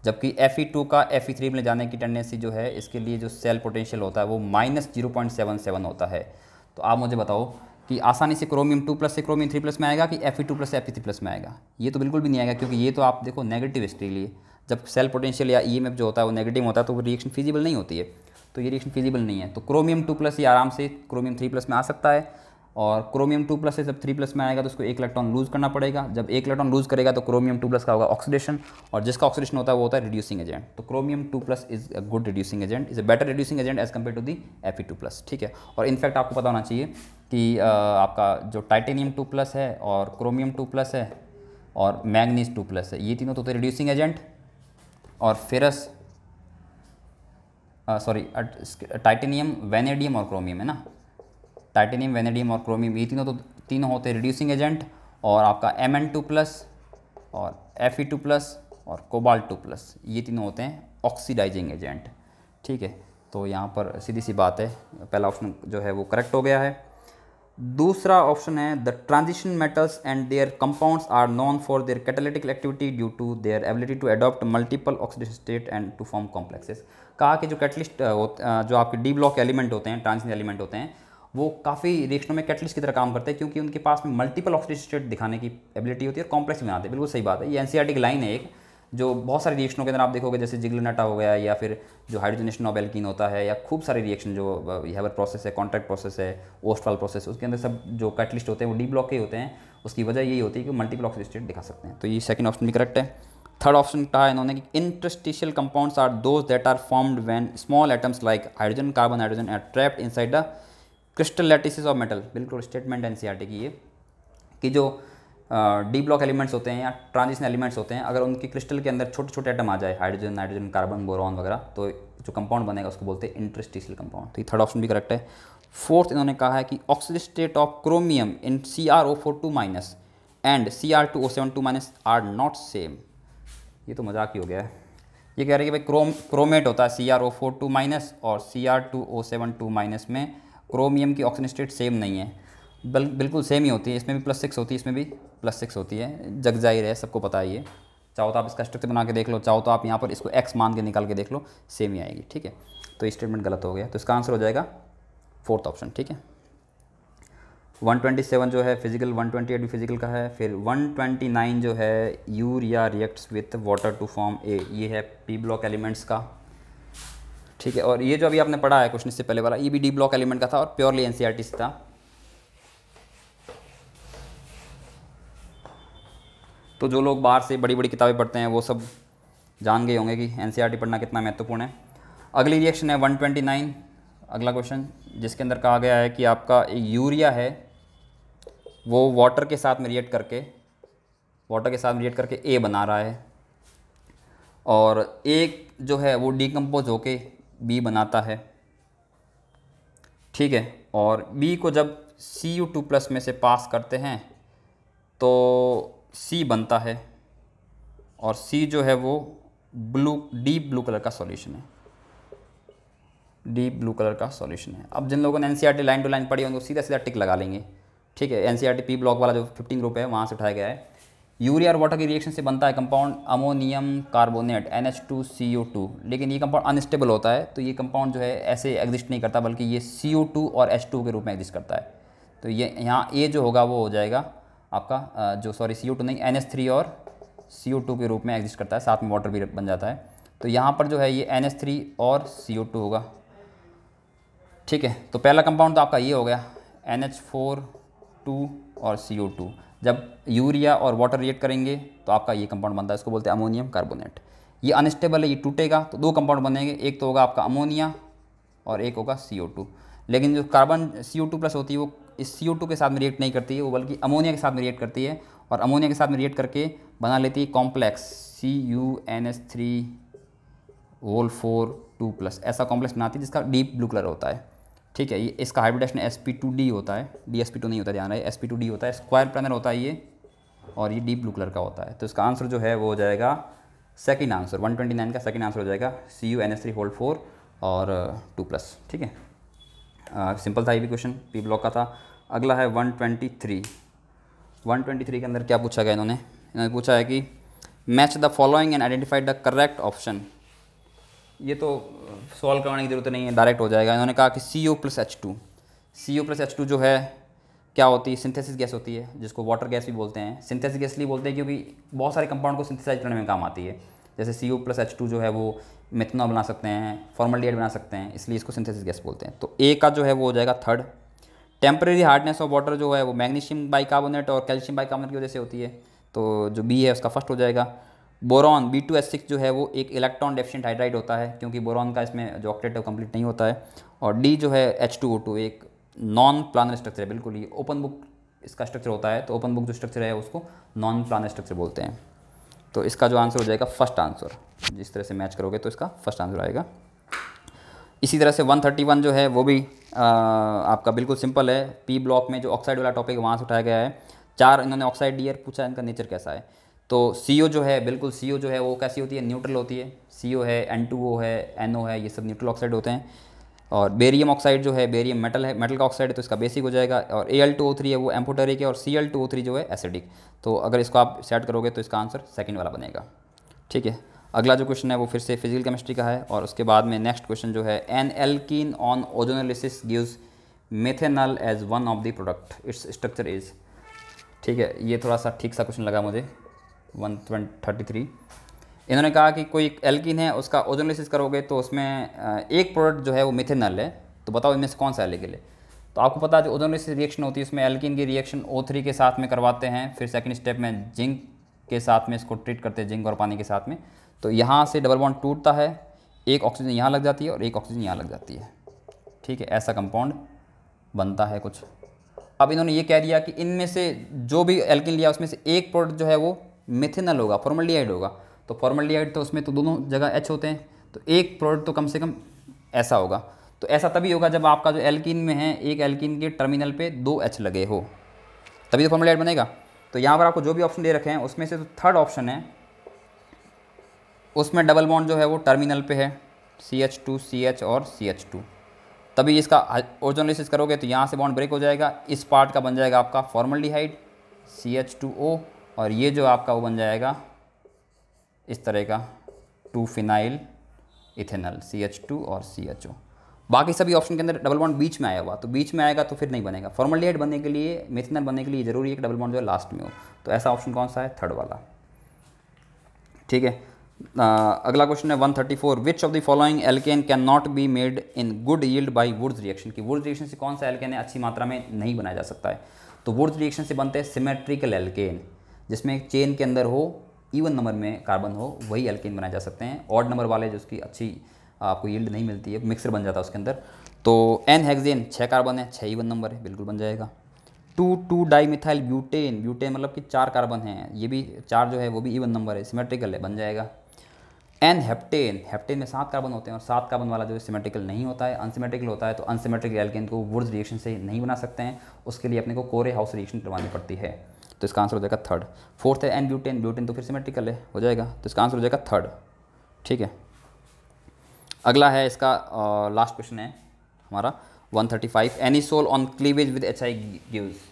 जबकि Fe2 का Fe3 में जाने की टेंडेंसी जो है इसके लिए जो सेल पोटेंशियल होता है वो -0.77 होता है। तो आप मुझे बताओ कि आसानी से क्रोमियम 2+ से क्रोमियम 3+ में आएगा कि Fe2+ से Fe3+ में आएगा? ये तो बिल्कुल भी नहीं आएगा, क्योंकि ये तो आप देखो नेगेटिव इसके लिए। जब सेल पोटेंशियल या ईएमएफ जो होता है वो नेगेटिव होता है तो वो रिएक्शन फिजिबल नहीं होती है। तो ये रिएक्शन फिजिबल नहीं है। तो क्रोमियम 2+ ये आराम से क्रोमियम 3+ में आ सकता है। और क्रोमियम 2+ से जब 3+ में आएगा तो उसको 1 इलेक्ट्रॉन लूज़ करना पड़ेगा। जब 1 इलेक्ट्रॉन लूज़ करेगा तो क्रोमियम 2+ का होगा ऑक्सीडेशन, और जिसका ऑक्सीडेशन होता है वो होता है रिड्यूसिंग एजेंट। तो chromium 2+ is a good reducing agent, is a better reducing agent as compare to the Fe2+। ठीक है। और इनफैक्ट आपको पता होना चाहिए कि आपका जो टाइटेनियम 2+ है और क्रोमियम 2+ है और मैग्नीज 2+ है, ये तीनों तो होते हैं रिड्यूसिंग एजेंट। और फेरस सॉरी टाइटेनियम, वैनेडियम और क्रोमियम है ना, टाइटेनियम, वैनेडियम और क्रोमियम, ये तीनों होते हैं रिड्यूसिंग एजेंट। और आपका Mn2+ और Fe2+ और कोबाल्ट 2+, ये तीनों होते हैं ऑक्सीडाइजिंग एजेंट। ठीक है, तो यहाँ पर सीधी सी बात है, पहला ऑप्शन जो है वो करेक्ट हो गया है। दूसरा ऑप्शन है the transition metals and their compounds are known for their catalytic activity due to their ability to adopt multiple oxidation state and to form complexes. कहा कि जो कैटलिस्ट जो आपके डी ब्लॉक एलिमेंट होते हैं, ट्रांजिशन एलिमेंट होते हैं, वो काफ़ी रिएक्शनों में कैटलिस्ट की तरह काम करते हैं, क्योंकि उनके पास में मल्टीपल ऑक्सीडेशन स्टेट दिखाने की एबिलिटी होती है और कॉम्प्लेक्स बनाते हैं। बिल्कुल सही बात है। ये एनसीईआरटी की लाइन है एक, जो बहुत सारे रिएक्शनों के अंदर आप देखोगे, जैसे जिगलनाटा हो गया, या फिर जो हाइड्रोजनेशन ऑफ एल्कीन होता है, या खूब सारे रिएक्शन जो हैबर प्रोसेस है, कॉन्ट्रैक्ट प्रोसेस है, ओस्टवाल प्रोसेस, उसके अंदर सब जो कैटलिस्ट होते हैं वो डी ब्लॉक के होते हैं। उसकी वजह यही होती है कि मल्टीपल ऑक्सीडेशन स्टेट दिखा सकते हैं। तो ये सेकंड ऑप्शन भी करेक्ट है। थर्ड ऑप्शन कहा इन्होंने कि interstitial compounds are those that are formed when small atoms like hydrogen, carbon, hydrogen are trapped inside the crystal lattices of metal. बिल्कुल स्टेटमेंट एनसीईआरटी की ये, कि जो डी ब्लॉक एलिमेंट्स होते हैं या ट्रांजिशन एलिमेंट्स होते हैं, अगर उनके क्रिस्टल के अंदर छोटे छोटे एटम आ जाए, हाइड्रोजन, नाइट्रोजन, कार्बन, बोरॉन वगैरह, तो जो कंपाउंड बनेगा उसको बोलते हैं इंटरस्टिशियल कंपाउंड। तो ये थर्ड ऑप्शन भी करेक्ट है। फोर्थ इन्होंने कहा है कि oxidation state of chromium in CrO42- and Cr2O72- are not same. ये तो मजाक ही हो गया है। ये कह रहे हैं कि भाई क्रोमेट होता है CrO42- और Cr2O72- में क्रोमियम की ऑक्सीजन स्टेट सेम नहीं है। बिल्कुल सेम ही होती है, इसमें भी +6 होती है, इसमें भी +6 होती है। जग जाहिर है, सबको पता है ये। चाहो तो आप इसका स्ट्रक्चर बना के देख लो, चाहो तो आप यहाँ पर इसको x मान के निकाल के देख लो, सेम ही आएगी। ठीक है, तो ये स्टेटमेंट गलत हो गया, तो इसका आंसर हो जाएगा फोर्थ ऑप्शन। ठीक है। 127 जो है फिजिकल, 128 भी फिजिकल का है। फिर 129 जो है urea reacts with water to form A, ये है पी ब्लॉक एलिमेंट्स का। ठीक है, और ये जो अभी आपने पढ़ा है क्वेश्चन से पहले वाला, ये भी डी ब्लॉक एलिमेंट का था और प्योरली एनसीईआरटी से था। तो जो लोग बाहर से बड़ी बड़ी किताबें पढ़ते हैं वो सब जान गए होंगे कि एनसीईआरटी पढ़ना कितना महत्वपूर्ण है। अगली रिएक्शन है 129, अगला क्वेश्चन, जिसके अंदर कहा गया है कि आपका यूरिया है वो वाटर के साथ में रिएक्ट करके ए बना रहा है, और एक जो है वो डिकम्पोज होके बी बनाता है। ठीक है, और बी को जब Cu2+ में से पास करते हैं तो सी बनता है, और सी जो है वो डीप ब्लू कलर का सॉल्यूशन है, डीप ब्लू कलर का सॉल्यूशन है। अब जिन लोगों ने एनसीईआरटी लाइन टू लाइन पढ़ी उनको सीधा सीधा टिक लगा लेंगे। ठीक है, एनसीईआरटी पी ब्लॉक वाला जो 15 ग्रुप है वहाँ से उठाया गया है। यूरिया और वाटर की रिएक्शन से बनता है कंपाउंड अमोनियम कार्बोनेट NH2CO2, लेकिन ये कंपाउंड अनस्टेबल होता है, तो ये कंपाउंड जो है ऐसे एग्जिस्ट नहीं करता, बल्कि ये CO2 और H2 के रूप में एग्जिस्ट करता है। तो ये यहाँ ए जो होगा वो हो जाएगा आपका जो CO2 नहीं, NH3 और CO2 के रूप में एग्जिस्ट करता है, साथ में वाटर भी बन जाता है। तो यहाँ पर जो है ये NH3 और CO2 होगा। ठीक है, तो पहला कंपाउंड तो आपका ये हो गया NH4 2 और CO2। जब यूरिया और वाटर रिएक्ट करेंगे तो आपका ये कंपाउंड बनता है, इसको बोलते हैं अमोनियम कार्बोनेट। ये अनस्टेबल है, ये टूटेगा तो दो कंपाउंड बनेंगे, एक तो होगा आपका अमोनिया और एक होगा CO2। लेकिन जो कार्बन CO2 प्लस होती है वो इस CO2 के साथ में रिएक्ट नहीं करती है, वो बल्कि अमोनिया के साथ में रिएक्ट करती है, और अमोनिया के साथ में रिएक्ट करके बना लेती है कॉम्प्लेक्स CuNH3 2+, ऐसा कॉम्प्लेक्स बनाती है जिसका डीप ब्लू कलर होता है। ठीक है, ये इसका हाइब्रिडेशन sp2d होता है, DsP2 नहीं होता, ध्यान रहे, sp2d होता है, स्क्वायर प्लानर होता है ये, और ये डीप ब्लू कलर का होता है। तो इसका आंसर जो है वो हो जाएगा सेकंड आंसर, 129 का सेकंड आंसर हो जाएगा CuNH3 और 2+। ठीक है, सिंपल था ये भी क्वेश्चन, पी ब्लॉक का था। अगला है 123। 123 के अंदर क्या पूछा गया इन्होंने पूछा है कि match the following and identify the correct option. ये तो सॉल्व करवाने की ज़रूरत नहीं है, डायरेक्ट हो जाएगा। इन्होंने कहा कि CO+H2, CO+H2 जो है क्या होती है, सिंथेसिस गैस होती है, जिसको वाटर गैस भी बोलते हैं। सिंथेसिस गैस इसलिए बोलते हैं क्योंकि बहुत सारे कंपाउंड को सिंथेसाइज करने में काम आती है। जैसे CO+H2 जो है वो मेथनॉल बना सकते हैं, फॉर्मल्डिहाइड बना सकते हैं, इसलिए इसको सिंथेसिस गैस बोलते हैं। तो ए का जो है वो हो जाएगा third. Temporary hardness of water जो है वो मैग्नीशियम बाइकार्बोनेट और कैल्शियम बाइकार्बोनेट की वजह से होती है, तो जो बी है उसका फर्स्ट हो जाएगा। बोरॉन B2H6 जो है वो एक इलेक्ट्रॉन डेफिशिएंट हाइड्राइड होता है, क्योंकि बोरॉन का इसमें जो ऑक्टेट है वो कंप्लीट नहीं होता है। और डी जो है H2O2 एक नॉन प्लानर स्ट्रक्चर है, बिल्कुल ही ओपन बुक इसका स्ट्रक्चर होता है, तो ओपन बुक जो स्ट्रक्चर है उसको नॉन प्लानर स्ट्रक्चर बोलते हैं। तो इसका जो आंसर हो जाएगा फर्स्ट आंसर, जिस तरह से मैच करोगे तो इसका फर्स्ट आंसर आएगा। इसी तरह से 131 जो है वो भी आपका बिल्कुल सिंपल है, पी ब्लॉक में जो ऑक्साइड वाला टॉपिक वहाँ से उठाया गया है। 4 इन्होंने ऑक्साइड दिया, पूछा इनका नेचर कैसा है। तो CO जो है, बिल्कुल CO जो है वो कैसी होती है, न्यूट्रल होती है। CO है, N2O है, NO है, ये सब न्यूट्रल ऑक्साइड होते हैं। और बेरियम ऑक्साइड जो है, बेरियम मेटल है, मेटल का ऑक्साइड है, तो इसका बेसिक हो जाएगा। और Al2O3 है वो एम्फोटेरिक है, और Cl2O3 जो है एसिडिक। तो अगर इसको आप सेट करोगे तो इसका आंसर सेकंड वाला बनेगा। ठीक है, अगला जो क्वेश्चन है वो फिर से फिजिकल केमिस्ट्री का है, और उसके बाद में नेक्स्ट क्वेश्चन जो है an alkene on ozonolysis gives methanol as one of the product, it's structure is. ठीक है, ये थोड़ा सा ठीक सा क्वेश्चन लगा मुझे। 133 इन्होंने कहा कि कोई एल्कीन है, उसका ओजोनोलिसिस करोगे तो उसमें एक प्रोडक्ट जो है वो मिथेनॉल है, तो बताओ इनमें से कौन सा एल्किल है। तो आपको पता है जो ओजोनोलिसिस रिएक्शन होती है उसमें एल्कीन की रिएक्शन O3 के साथ में करवाते हैं, फिर सेकंड स्टेप में जिंक के साथ में इसको ट्रीट करते हैं, जिंक और पानी के साथ में। तो यहाँ से डबल बॉन्ड टूटता है, एक ऑक्सीजन यहाँ लग जाती है और एक ऑक्सीजन यहाँ लग जाती है। ठीक है, ऐसा कंपाउंड बनता है कुछ। अब इन्होंने ये कह दिया कि इनमें से जो भी एल्कीन लिया उसमें से एक प्रोडक्ट जो है वो मिथेनॉल होगा, फॉर्मल्डिहाइड होगा। तो फॉर्मल्डिहाइड तो उसमें तो दोनों जगह H होते हैं, तो एक प्रोडक्ट तो कम से कम ऐसा होगा। तो ऐसा तभी होगा जब आपका जो एल्कीन में है, एक एल्कीन के टर्मिनल पे 2 H लगे हो, तभी तो फॉर्मल्डिहाइड बनेगा। तो यहाँ पर आपको जो भी ऑप्शन दे रखे हैं उसमें से जो थर्ड ऑप्शन है उसमें डबल बॉन्ड जो है वो टर्मिनल पे है, CH2 CH और CH2। तभी इसका ओजोनोलिसिस करोगे तो यहाँ से बॉन्ड ब्रेक हो जाएगा, इस पार्ट का बन जाएगा आपका फॉर्मल्डिहाइड CH2O, और ये जो आपका वो बन जाएगा इस तरह का 2 फिनाइल इथेनॉल CH2 और CHO। बाकी सभी ऑप्शन के अंदर डबल बॉन्ड बीच में आया हुआ, तो बीच में आएगा तो फिर नहीं बनेगा। फॉर्मल्डिहाइड बनने के लिए, मिथेनॉल बनने के लिए जरूरी है कि डबल बॉन्ड जो है लास्ट में हो। तो ऐसा ऑप्शन कौन सा है, थर्ड वाला। ठीक है, अगला क्वेश्चन है 134, which of the following alkene can not be made in good yield by Wurtz reaction. की वुड्स रिएक्शन से कौन सा एल्केन है अच्छी मात्रा में नहीं बनाया जा सकता है। तो वुड्स रिएक्शन से बनते हैं सिमेट्रिकल एल्केन, जिसमें एक चेन के अंदर हो, इवन नंबर में कार्बन हो, वही एल्केन बनाए जा सकते हैं। ऑड नंबर वाले जिसकी अच्छी आपको यील्ड नहीं मिलती है, मिक्सर बन जाता है उसके अंदर। तो एन हेक्सेन 6 कार्बन है, 6 इवन नंबर है, बिल्कुल बन जाएगा। 2 डाईमिथाइल ब्यूटेन, ब्यूटेन मतलब कि 4 कार्बन हैं, ये भी 4 जो है वो भी इवन नंबर है, सिमेट्रिकल है, बन जाएगा। एन हेप्टेन, हेप्टेन में 7 कार्बन होते हैं, और 7 कार्बन वाला जो है सिमेट्रिकल नहीं होता है, अनसिमेट्रिकल होता है। तो अनसिमेट्रिक एल्केन को वुड्स रिएक्शन से नहीं बना सकते हैं, उसके लिए अपने को कोरे हाउस रिएक्शन करवानी पड़ती है। तो इसका आंसर हो जाएगा थर्ड। फोर्थ है एन ब्यूटेन, ब्यूटेन तो फिर सिमेट्रिकल है, हो जाएगा, तो इसका आंसर हो जाएगा थर्ड। ठीक है, अगला है इसका लास्ट क्वेश्चन है हमारा 135, anisole on cleavage with HI gives.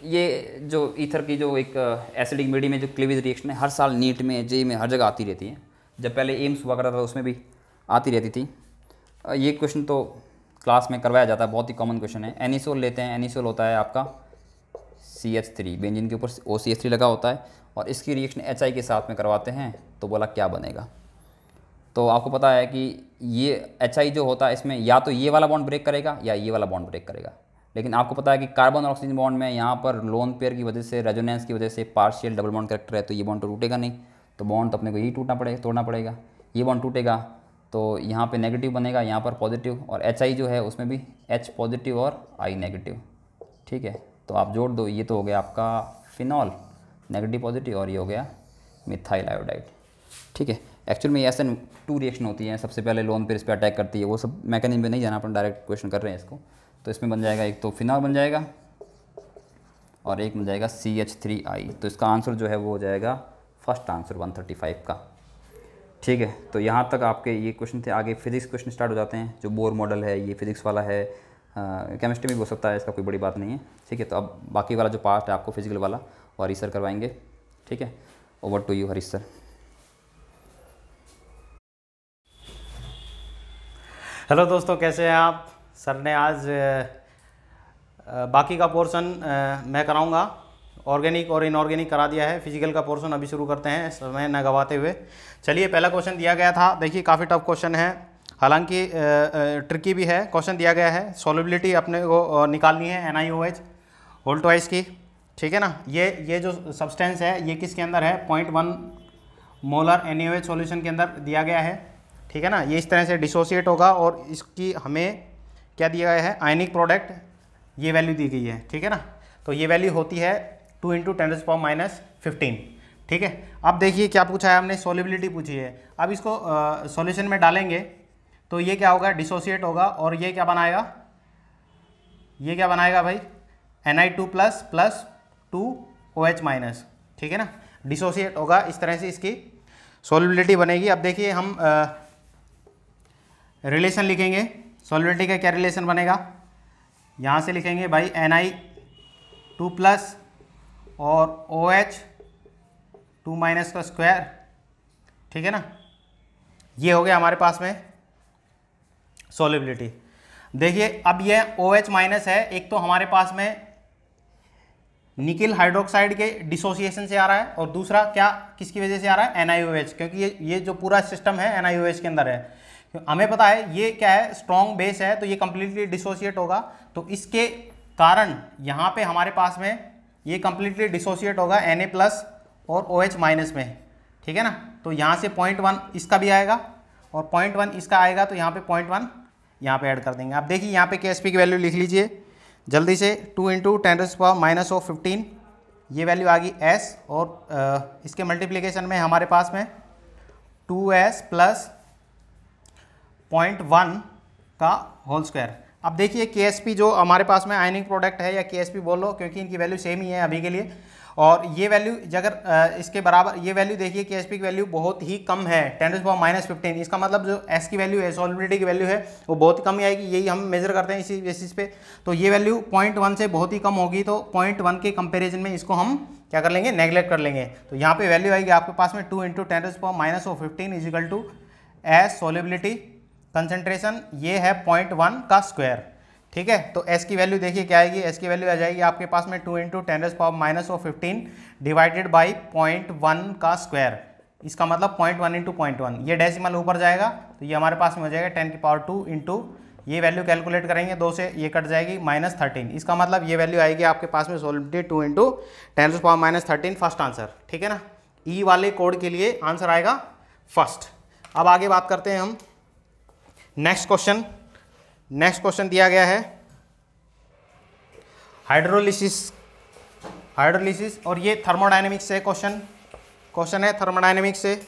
ये जो ईथर की जो एक एसिडिक मीडियम में जो क्लीवेज रिएक्शन है, हर साल नीट में, जेई में, हर जगह आती रहती है। जब पहले एम्स हुआ करता था उसमें भी आती रहती थी। ये क्वेश्चन तो क्लास में करवाया जाता है, बहुत ही कॉमन क्वेश्चन है। एनीसोल लेते हैं, एनीसोल होता है आपका CH3, बेंजीन के ऊपर OCH3 लगा होता है, और इसकी रिएक्शन HI के साथ में करवाते हैं, तो बोला क्या बनेगा। तो आपको पता है कि ये HI जो होता है इसमें या तो ये वाला बॉन्ड ब्रेक करेगा या ये वाला बॉन्ड ब्रेक करेगा। लेकिन आपको पता है कि कार्बन और ऑक्सीजन बॉन्ड में यहाँ पर लोन पेयर की वजह से, रेजोनेंस की वजह से पार्शियल डबल बॉन्ड कैरेक्टर है, तो ये बॉन्ड तो टूटेगा नहीं, तो बॉन्ड तो अपने को यही तोड़ना पड़ेगा। ये बॉन्ड टूटेगा तो यहाँ पे नेगेटिव बनेगा, यहाँ पर पॉजिटिव, और HI जो है उसमें भी H पॉजिटिव और I नेगेटिव। ठीक है, तो आप जोड़ दो, ये तो हो गया आपका फिनॉल नेगेटिव पॉजिटिव, और ये हो गया मिथाइल आयोडाइड। ठीक है, एक्चुअल में SN2 रिएक्शन होती है, सबसे पहले लोन पेयर इस पर अटैक करती है, वो सब मैकेनिज्म पे नहीं जाना, अपन डायरेक्ट क्वेश्चन कर रहे हैं इसको। तो इसमें बन जाएगा एक तो फिनॉल बन जाएगा और एक बन जाएगा CH3I। तो इसका आंसर जो है वो हो जाएगा फर्स्ट आंसर 135 का। ठीक है, तो यहाँ तक आपके ये क्वेश्चन थे। आगे फिजिक्स क्वेश्चन स्टार्ट हो जाते हैं। जो बोर मॉडल है ये फिजिक्स वाला है, केमिस्ट्री में भी हो सकता है, इसका कोई बड़ी बात नहीं है। ठीक है, तो अब बाकी वाला जो पार्ट है आपको फिजिकल वाला वो हरीश सर करवाएंगे। ठीक है, over to you Harish sir. Hello दोस्तों, कैसे हैं आप। सर ने आज बाकी का पोर्शन मैं कराऊंगा, ऑर्गेनिक और इनऑर्गेनिक करा दिया है। फिजिकल का पोर्शन अभी शुरू करते हैं समय न गवाते हुए। चलिए, पहला क्वेश्चन दिया गया था, देखिए काफ़ी टफ क्वेश्चन है, हालांकि ट्रिकी भी है। क्वेश्चन दिया गया है, सॉल्युबिलिटी अपने को निकालनी है NiOH होल ट्वाइस की। ठीक है ना, ये जो सब्सटेंस है ये किसके अंदर है, 0.1 मोलर NaOH सॉल्यूशन के अंदर दिया गया है। ठीक है ना, ये इस तरह से डिसोसिएट होगा और इसकी हमें क्या दिया गया है, आयनिक प्रोडक्ट, ये वैल्यू दी गई है। ठीक है ना, तो ये वैल्यू होती है 2 × 10⁻⁻15। ठीक है, अब देखिए क्या पूछा है हमने, सॉल्युबिलिटी पूछी है। अब इसको सॉल्यूशन में डालेंगे तो ये क्या होगा, डिसोसिएट होगा, और ये क्या बनाएगा, ये क्या बनाएगा भाई, Ni2+ 2OH-। ठीक है ना, डिसोसिएट होगा, इस तरह से इसकी सॉल्युबिलिटी बनेगी। अब देखिए हम रिलेशन लिखेंगे, सॉल्युबिलिटी का क्या रिलेशन बनेगा, यहाँ से लिखेंगे भाई Ni2+ और OH2- का स्क्वायर। ठीक है ना, ये हो गया हमारे पास में सॉल्युबिलिटी। देखिए अब ये OH- है, एक तो हमारे पास में निकिल हाइड्रोक्साइड के डिसोसिएशन से आ रहा है, और दूसरा क्या किसकी वजह से आ रहा है, NiOH, क्योंकि ये जो पूरा सिस्टम है NiOH के अंदर है। हमें पता है ये क्या है, स्ट्रॉन्ग बेस है, तो ये कंप्लीटली डिसोसिएट होगा, तो इसके कारण यहाँ पे हमारे पास में ये कंप्लीटली डिसोसिएट होगा Na+ और OH- में। ठीक है ना, तो यहाँ से 0.1 इसका भी आएगा और 0.1 इसका आएगा, तो यहाँ पे 0.1 यहाँ पे ऐड कर देंगे। अब देखिए यहाँ पे KSP की वैल्यू लिख लीजिए जल्दी से, 2 × 10⁻⁻15 ये वैल्यू आ गई S, और इसके मल्टीप्लिकेशन में हमारे पास में 2S + 0.1 का होल स्क्वायर। अब देखिए KSP जो हमारे पास में आयनिक प्रोडक्ट है, या KSP बोलो क्योंकि इनकी वैल्यू सेम ही है अभी के लिए, और ये वैल्यू अगर इसके बराबर, ये वैल्यू देखिए KSP की वैल्यू बहुत ही कम है, 10⁻⁻15। इसका मतलब जो S की वैल्यू है, सॉल्युबिलिटी की वैल्यू है, वो बहुत कम ही आएगी, यही हम मेजर करते हैं इसी बेसिस पे। तो ये वैल्यू 0.1 से बहुत ही कम होगी, तो 0.1 के कंपेरिजन में इसको हम क्या कर लेंगे, नेग्लेक्ट कर लेंगे। तो यहाँ पे वैल्यू आएगी आपके पास में 2 × 10⁻⁻15 = S सॉल्युबिलिटी, कंसंट्रेशन ये है 0.1 का स्क्वायर। ठीक है, तो S की वैल्यू देखिए क्या आएगी, S की वैल्यू आ जाएगी आपके पास में 2 × 10⁻⁻15 डिवाइडेड बाई 0.1 का स्क्वायर। इसका मतलब 0.1 × 0.1, ये डेसिमल ऊपर जाएगा, तो ये हमारे पास में हो जाएगा 10⁻2 इंटू, ये वैल्यू कैलकुलेट करेंगे 2 से, ये कट जाएगी -13। इसका मतलब ये वैल्यू आएगी आपके पास में सॉल्युबिलिटी 2 × 10⁻⁻13, फर्स्ट आंसर। ठीक है ना, ई वाले कोड के लिए आंसर आएगा फर्स्ट। अब आगे बात करते हैं हम नेक्स्ट क्वेश्चन दिया गया है हाइड्रोलिसिस, और ये थर्मोडायनेमिक्स से क्वेश्चन है, थर्मोडायनेमिक्स से। -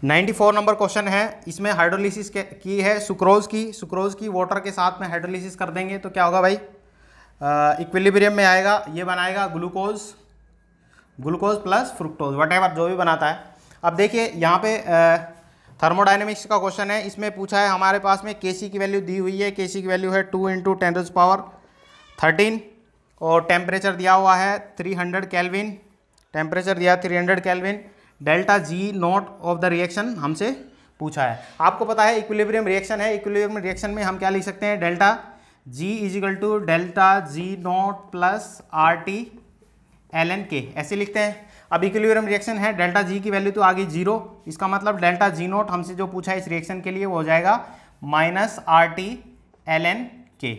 94 नंबर क्वेश्चन है, इसमें हाइड्रोलिसिस की है सुक्रोज की वाटर के साथ में हाइड्रोलिसिस कर देंगे तो क्या होगा भाई, इक्विलिब्रियम में आएगा, ये बनाएगा ग्लूकोज प्लस फ्रुक्टोज, वटेवर जो भी बनाता है। अब देखिए यहाँ पे थर्मोडायनेमिक्स का क्वेश्चन है, इसमें पूछा है हमारे पास में Kc की वैल्यू दी हुई है, Kc की वैल्यू है 2 × 10⁻13, और टेम्परेचर दिया हुआ है 300 केल्विन, टेम्परेचर दिया 300 kelvin. Delta G0 of the reaction हमसे पूछा है। आपको पता है इक्विलिब्रियम रिएक्शन है, इक्विलिब्रियम रिएक्शन में हम क्या लिख सकते हैं, delta G = delta G0 + RT ln K, ऐसे लिखते हैं। अब इक्विलिब्रियम रिएक्शन है, डेल्टा G की वैल्यू तो आ गई 0, इसका मतलब डेल्टा G0 हमसे जो पूछा है इस रिएक्शन के लिए वो हो जाएगा -RT ln K।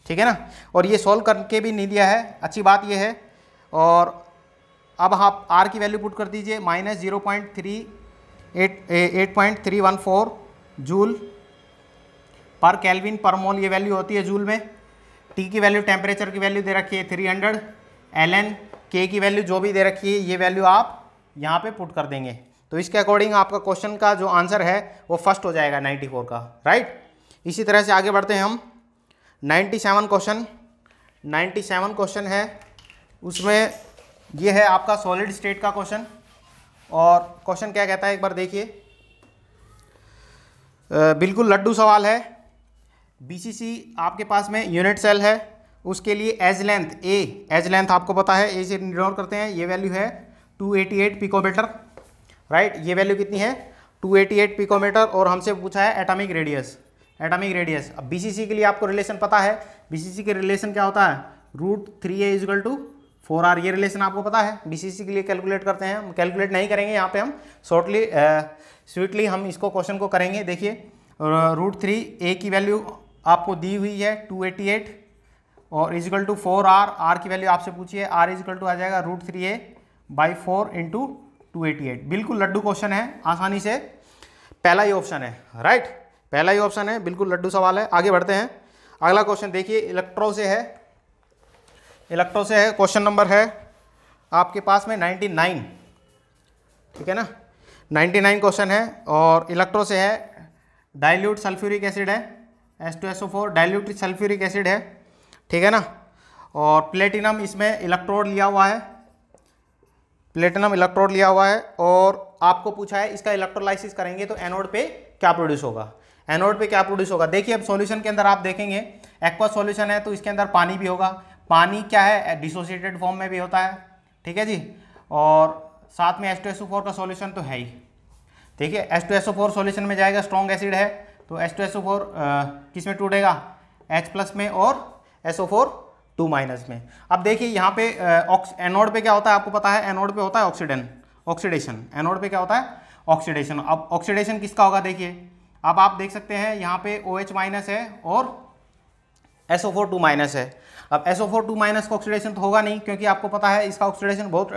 ठीक है ना, और ये सॉल्व करके भी नहीं दिया है, अच्छी बात ये है। और अब आप आर की वैल्यू पुट कर दीजिए माइनस 0.8.314 जूल पर केल्विन पर मोल, ये वैल्यू होती है जूल में। टी की वैल्यू, टेम्परेचर की वैल्यू दे रखी है 300, एल के की वैल्यू जो भी दे रखी है ये वैल्यू आप यहाँ पे पुट कर देंगे। तो इसके अकॉर्डिंग आपका क्वेश्चन का जो आंसर है वो फर्स्ट हो जाएगा 94 का, राइट। इसी तरह से आगे बढ़ते हैं हम 97 क्वेश्चन है, उसमें ये है आपका सॉलिड स्टेट का क्वेश्चन। और क्वेश्चन क्या कहता है एक बार देखिए, बिल्कुल लड्डू सवाल है। बीसीसी आपके पास में यूनिट सेल है, उसके लिए एज लेंथ एज लेंथ आपको पता है, ए से इग्नोर करते हैं, ये वैल्यू है 288 पिकोमीटर, राइट। ये वैल्यू कितनी है 288 पिकोमीटर। और हमसे पूछा है एटॉमिक रेडियस। अब बीसीसी के लिए आपको रिलेशन पता है, बीसीसी के रिलेशन क्या होता है, √3a = 4r, ये रिलेशन आपको पता है। बीसीसी के लिए कैलकुलेट करते हैं, हम कैलकुलेट नहीं करेंगे यहाँ पे, हम स्वीटली हम इसको क्वेश्चन को करेंगे। देखिए √3a की वैल्यू आपको दी हुई है 288 और = 4r, r की वैल्यू आपसे पूछी है, r = आ जाएगा √3a/4 × 288। बिल्कुल लड्डू क्वेश्चन है, आसानी से पहला ही ऑप्शन है, राइट। पहला ही ऑप्शन है, बिल्कुल लड्डू सवाल है। आगे बढ़ते हैं, अगला क्वेश्चन देखिए इलेक्ट्रो से है। क्वेश्चन नंबर है आपके पास में 99, ठीक है ना, 99 क्वेश्चन है। और इलेक्ट्रो से है, डाइल्यूट सल्फ्यूरिक एसिड है, H2SO4 डाइल्यूट सल्फ्यूरिक एसिड है, ठीक है ना। और प्लेटिनम इसमें इलेक्ट्रोड लिया हुआ है, और आपको पूछा है इसका इलेक्ट्रोलाइसिस करेंगे तो एनोड पे क्या प्रोड्यूस होगा। देखिए अब सॉल्यूशन के अंदर आप देखेंगे एक्वा सॉल्यूशन है तो इसके अंदर पानी भी होगा। पानी क्या है, डिसोसिएटेड फॉर्म में भी होता है, ठीक है जी। और साथ में H2SO4 का सॉल्यूशन तो है ही। देखिए H2SO4 सॉल्यूशन में जाएगा, स्ट्रॉन्ग एसिड है तो H2SO4 किस में टूटेगा, H+ में और SO4 2- में। अब देखिए यहाँ पे एनोड पे क्या होता है आपको पता है, एनोड पे होता है ऑक्सीडेशन। एनोड पे क्या होता है, ऑक्सीडेशन। अब ऑक्सीडेशन किसका होगा, देखिए अब आप देख सकते हैं यहाँ पे OH- है और SO4 2- है। अब SO4 2- का ऑक्सीडेशन तो होगा नहीं, क्योंकि आपको पता है इसका ऑक्सीडेशन बहुत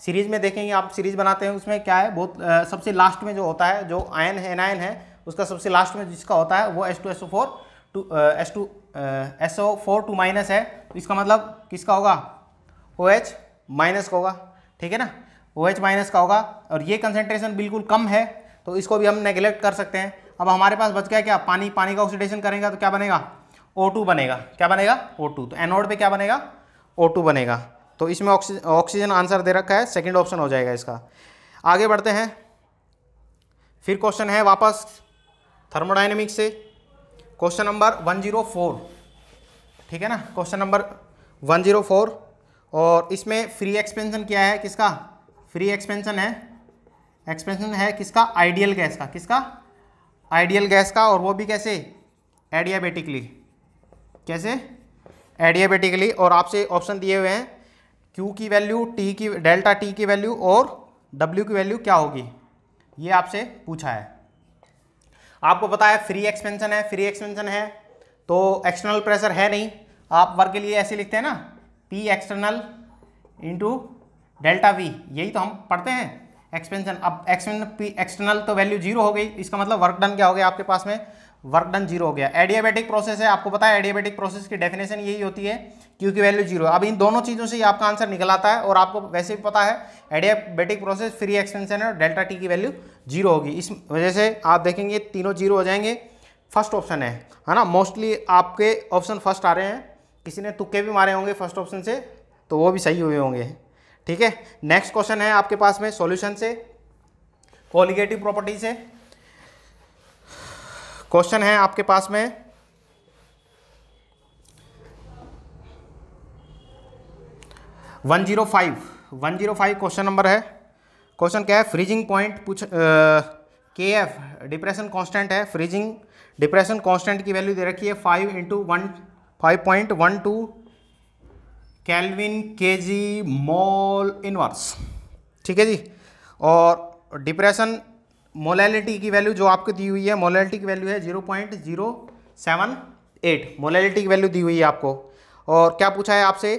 सीरीज में देखेंगे आप, सीरीज बनाते हैं उसमें क्या है, बहुत सबसे लास्ट में जो होता है, जो आयन है एनायन है उसका सबसे लास्ट में जिसका होता है वो SO4 2- है। तो इसका मतलब किसका होगा, OH- का होगा, ठीक है ना, OH- का होगा। और ये कंसेंट्रेशन बिल्कुल कम है तो इसको भी हम नेग्लेक्ट कर सकते हैं। अब हमारे पास बच गया क्या, पानी का ऑक्सीडेशन करेंगे तो क्या बनेगा, O2 बनेगा। क्या बनेगा, O2। तो एनोड पे क्या बनेगा, O2 बनेगा। तो इसमें ऑक्सीजन आंसर दे रखा है, सेकंड ऑप्शन हो जाएगा इसका। आगे बढ़ते हैं, फिर क्वेश्चन है वापस थर्मोडायनेमिक्स से, क्वेश्चन नंबर 104, ठीक है ना, क्वेश्चन नंबर 104। और इसमें फ्री एक्सपेंशन क्या है, किसका फ्री एक्सपेंशन है किसका, आइडियल गैस का। किसका, आइडियल गैस का। और वो भी कैसे, एडियाबेटिकली। कैसे, एडियाबेटिकली। और आपसे ऑप्शन दिए हुए हैं, Q की वैल्यू, डेल्टा T की वैल्यू और W की वैल्यू क्या होगी, ये आपसे पूछा है। आपको पता है फ्री एक्सपेंशन है तो एक्सटर्नल प्रेशर है नहीं, आप वर्क के लिए ऐसे लिखते हैं ना, P external into delta V, यही तो हम पढ़ते हैं एक्सपेंशन। अब एक्सटर्नल तो वैल्यू 0 हो गई, इसका मतलब वर्क डन क्या हो गया आपके पास में, वर्क डन 0 हो गया। एडियाबेटिक प्रोसेस है, आपको पता है एडियाबेटिक प्रोसेस की डेफिनेशन यही होती है, Q की वैल्यू 0। अब इन दोनों चीज़ों से ही आपका आंसर निकल आता है। और आपको वैसे भी पता है एडियाबेटिक प्रोसेस फ्री एक्सपेंशन है और डेल्टा T की वैल्यू 0 होगी। इस वजह से आप देखेंगे तीनों 0 हो जाएंगे। फर्स्ट ऑप्शन है ना, मोस्टली आपके ऑप्शन फर्स्ट आ रहे हैं, किसी ने तुक्के भी मारे होंगे फर्स्ट ऑप्शन से तो वो भी सही हुए होंगे, ठीक है। नेक्स्ट क्वेश्चन है आपके पास में सॉल्यूशन से, कोलिगेटिव प्रॉपर्टी से। क्वेश्चन है आपके पास में 105 क्वेश्चन नंबर है। क्वेश्चन क्या है, freezing point KF depression constant है, फ्रीजिंग डिप्रेशन कांस्टेंट की वैल्यू दे रखी है 5.12 केल्विन kg मोल इनवर्स, ठीक है जी। और डिप्रेशन मोलैलिटी की वैल्यू जो आपको दी हुई है, मोलैलिटी की वैल्यू है 0.078, मोलैलिटी की वैल्यू दी हुई है आपको। और क्या पूछा है आपसे,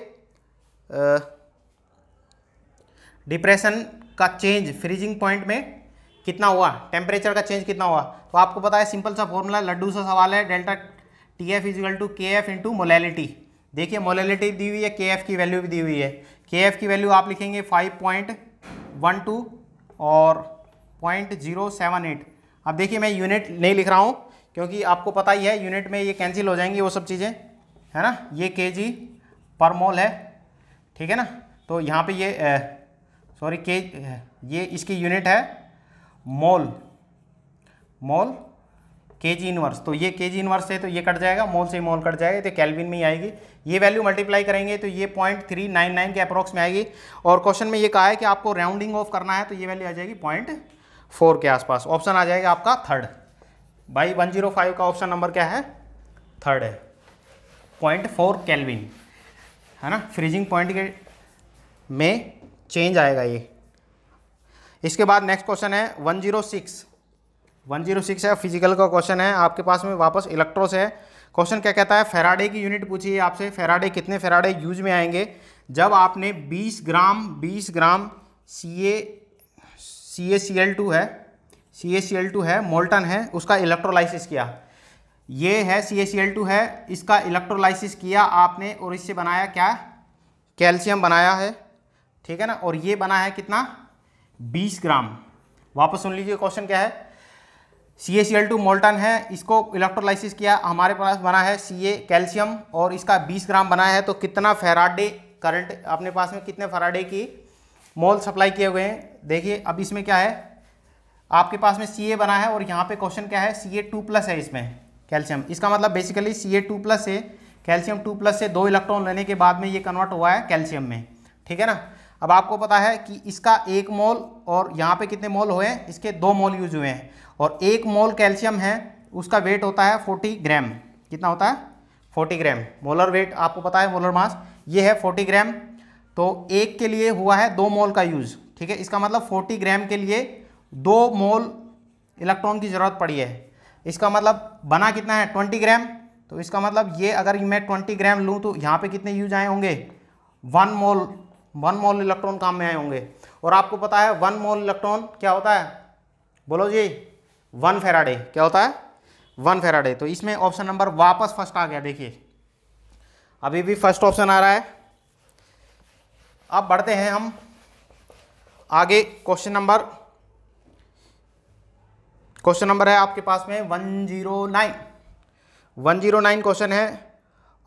डिप्रेशन का चेंज फ्रीजिंग पॉइंट में कितना हुआ, टेम्परेचर का चेंज कितना हुआ। तो आपको पता है सिंपल सा फॉर्मूला, लड्डू सा सवाल है, delta T F is equal to K F into molality. देखिए मोलैलिटी दी हुई है, के एफ की वैल्यू भी दी हुई है। के एफ की वैल्यू आप लिखेंगे 5.12 और 0.078। अब देखिए मैं यूनिट नहीं लिख रहा हूँ क्योंकि आपको पता ही है यूनिट में ये कैंसिल हो जाएंगी वो सब चीज़ें, है ना। ये केजी पर मोल है, ठीक है ना। तो यहाँ पे ये सॉरी के ये इसकी यूनिट है मोल, मोल केजी इनवर्स। तो ये केजी इनवर्स है तो ये कट जाएगा, मोल से मोल कट जाएगा, तो केल्विन में ही आएगी। ये वैल्यू मल्टीप्लाई करेंगे तो ये 0.399 के अप्रोक्स में आएगी। और क्वेश्चन में ये कहा है कि आपको राउंडिंग ऑफ करना है तो ये वैल्यू आ जाएगी 0.4 के आसपास। ऑप्शन आ जाएगा आपका थर्ड। भाई 105 का ऑप्शन नंबर क्या है, थर्ड है, 0.4 केल्विन, है ना। फ्रीजिंग पॉइंट के में चेंज आएगा ये। इसके बाद नेक्स्ट क्वेश्चन है 106 है, फिजिकल का क्वेश्चन है आपके पास में, वापस इलेक्ट्रो से है। क्वेश्चन क्या कहता है, फेराडे की यूनिट पूछी है आपसे। फेराडे कितने फेराडे यूज में आएंगे जब आपने 20 ग्राम CaCl2 है मोल्टन है, उसका इलेक्ट्रोलाइसिस किया। ये है CaCl2 है, इसका इलेक्ट्रोलाइसिस किया आपने और इससे बनाया क्या, कैल्शियम बनाया है, ठीक है ना। और ये बना है कितना, 20 ग्राम। वापस सुन लीजिए क्वेश्चन क्या है, CaCl2 मोल्टन है, इसको इलेक्ट्रोलाइसिस किया, हमारे पास बना है Ca कैल्शियम और इसका 20 ग्राम बना है। तो कितना फेराडे करंट अपने पास में, कितने फेराडे की मोल सप्लाई किए हुए हैं। देखिए अब इसमें क्या है, आपके पास में Ca बना है और यहाँ पे क्वेश्चन क्या है, Ca2+ है इसमें कैल्शियम। इसका मतलब बेसिकली Ca2+ से कैल्शियम 2+ से 2 इलेक्ट्रॉन लेने के बाद में ये कन्वर्ट हुआ है कैल्शियम में, ठीक है ना। अब आपको पता है कि इसका 1 मोल और यहाँ पे कितने मोल हुए हैं, इसके 2 मोल यूज हुए हैं। और 1 मोल कैल्शियम है उसका वेट होता है 40 ग्राम। कितना होता है, 40 ग्राम। मोलर वेट आपको पता है, मोलर मास ये है 40 ग्राम। तो 1 के लिए हुआ है 2 मोल का यूज, ठीक है। इसका मतलब 40 ग्राम के लिए 2 मोल इलेक्ट्रॉन की जरूरत पड़ी है। इसका मतलब बना कितना है, 20 ग्राम। तो इसका मतलब ये अगर मैं 20 ग्राम लूँ तो यहाँ पे कितने यूज आए होंगे, 1 मोल इलेक्ट्रॉन काम में आए होंगे। और आपको पता है 1 मोल इलेक्ट्रॉन क्या होता है, बोलो जी, 1 फेराडे। क्या होता है, 1 फेराडे। तो इसमें ऑप्शन नंबर वापस फर्स्ट आ गया। देखिए अभी भी फर्स्ट ऑप्शन आ रहा है। अब बढ़ते हैं हम आगे। क्वेश्चन नंबर है आपके पास में 109 क्वेश्चन है।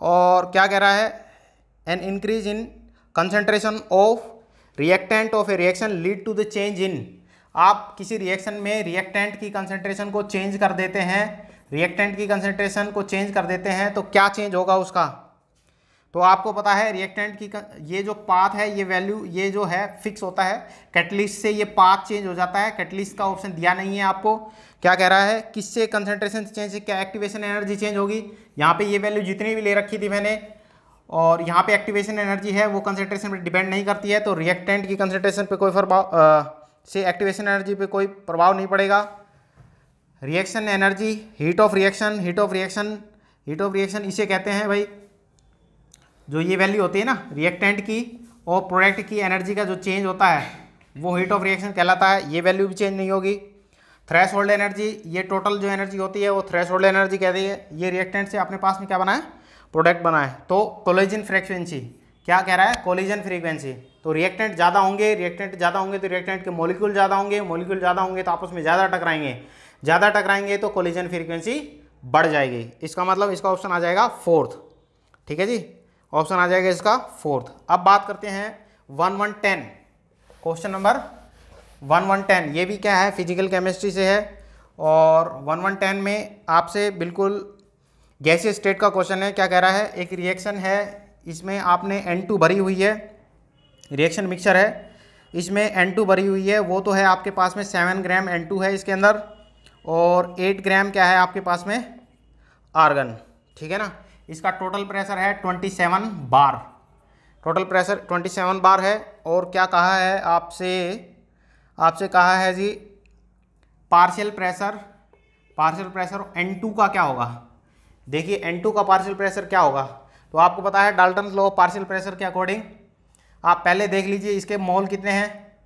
और क्या कह रहा है, an increase in concentration of reactant of a reaction lead to the change in. आप किसी रिएक्शन में रिएक्टेंट की कंसंट्रेशन को चेंज कर देते हैं, तो क्या चेंज होगा उसका। तो आपको पता है रिएक्टेंट की ये जो पाथ है, ये वैल्यू ये जो है फिक्स होता है। कैटलिस्ट से ये पाथ चेंज हो जाता है। कैटलिस्ट का ऑप्शन दिया नहीं है आपको। क्या कह रहा है, किससे कंसंट्रेशन चेंज, क्या एक्टिवेशन एनर्जी चेंज होगी। यहाँ पे ये वैल्यू जितनी भी ले रखी थी मैंने, और यहाँ पे एक्टिवेशन एनर्जी है वो कंसंट्रेशन पर डिपेंड नहीं करती है। तो रिएक्टेंट की कंसंट्रेशन पे कोई से एक्टिवेशन एनर्जी पे कोई प्रभाव नहीं पड़ेगा। Reaction energy, heat of reaction इसे कहते हैं भाई, जो ये वैल्यू होती है ना रिएक्टेंट की और प्रोडक्ट की एनर्जी का जो चेंज होता है वो हीट ऑफ रिएक्शन कहलाता है। ये वैल्यू भी चेंज नहीं होगी। थ्रेशोल्ड एनर्जी, ये टोटल जो एनर्जी होती है वो थ्रेशोल्ड एनर्जी कहती है। ये रिएक्टेंट से अपने पास में क्या बना है, प्रोडक्ट बना है। तो कोलिजन फ्रीक्वेंसी, क्या कह रहा है, कोलिजन फ्रीक्वेंसी। तो रिएक्टेंट ज़्यादा होंगे तो रिएक्टेंट के मॉलिक्यूल ज़्यादा होंगे तो आपस में ज़्यादा टकराएंगे तो कोलिजन फ्रीक्वेंसी बढ़ जाएगी। इसका मतलब इसका ऑप्शन आ जाएगा 4th, ठीक है जी, ऑप्शन आ जाएगा इसका 4th। अब बात करते हैं 1110, क्वेश्चन नंबर 1110। ये भी क्या है, फिजिकल केमिस्ट्री से है। और 1110 में आपसे बिल्कुल गैसीय स्टेट का क्वेश्चन है। क्या कह रहा है, एक रिएक्शन है, इसमें आपने N2 भरी हुई है, रिएक्शन मिक्सचर है, इसमें N2 भरी हुई है। वो तो है आपके पास में 7 ग्राम N2 है इसके अंदर, और 8 ग्राम क्या है आपके पास में आर्गन, ठीक है ना। इसका टोटल प्रेशर है 27 बार, टोटल प्रेशर 27 बार है। और क्या कहा है आपसे कहा है जी, पार्शियल प्रेशर N2 का क्या होगा। देखिए N2 का पार्शियल प्रेशर क्या होगा, तो आपको पता है Dalton law of partial pressure के अकॉर्डिंग। आप पहले देख लीजिए इसके मोल कितने हैं,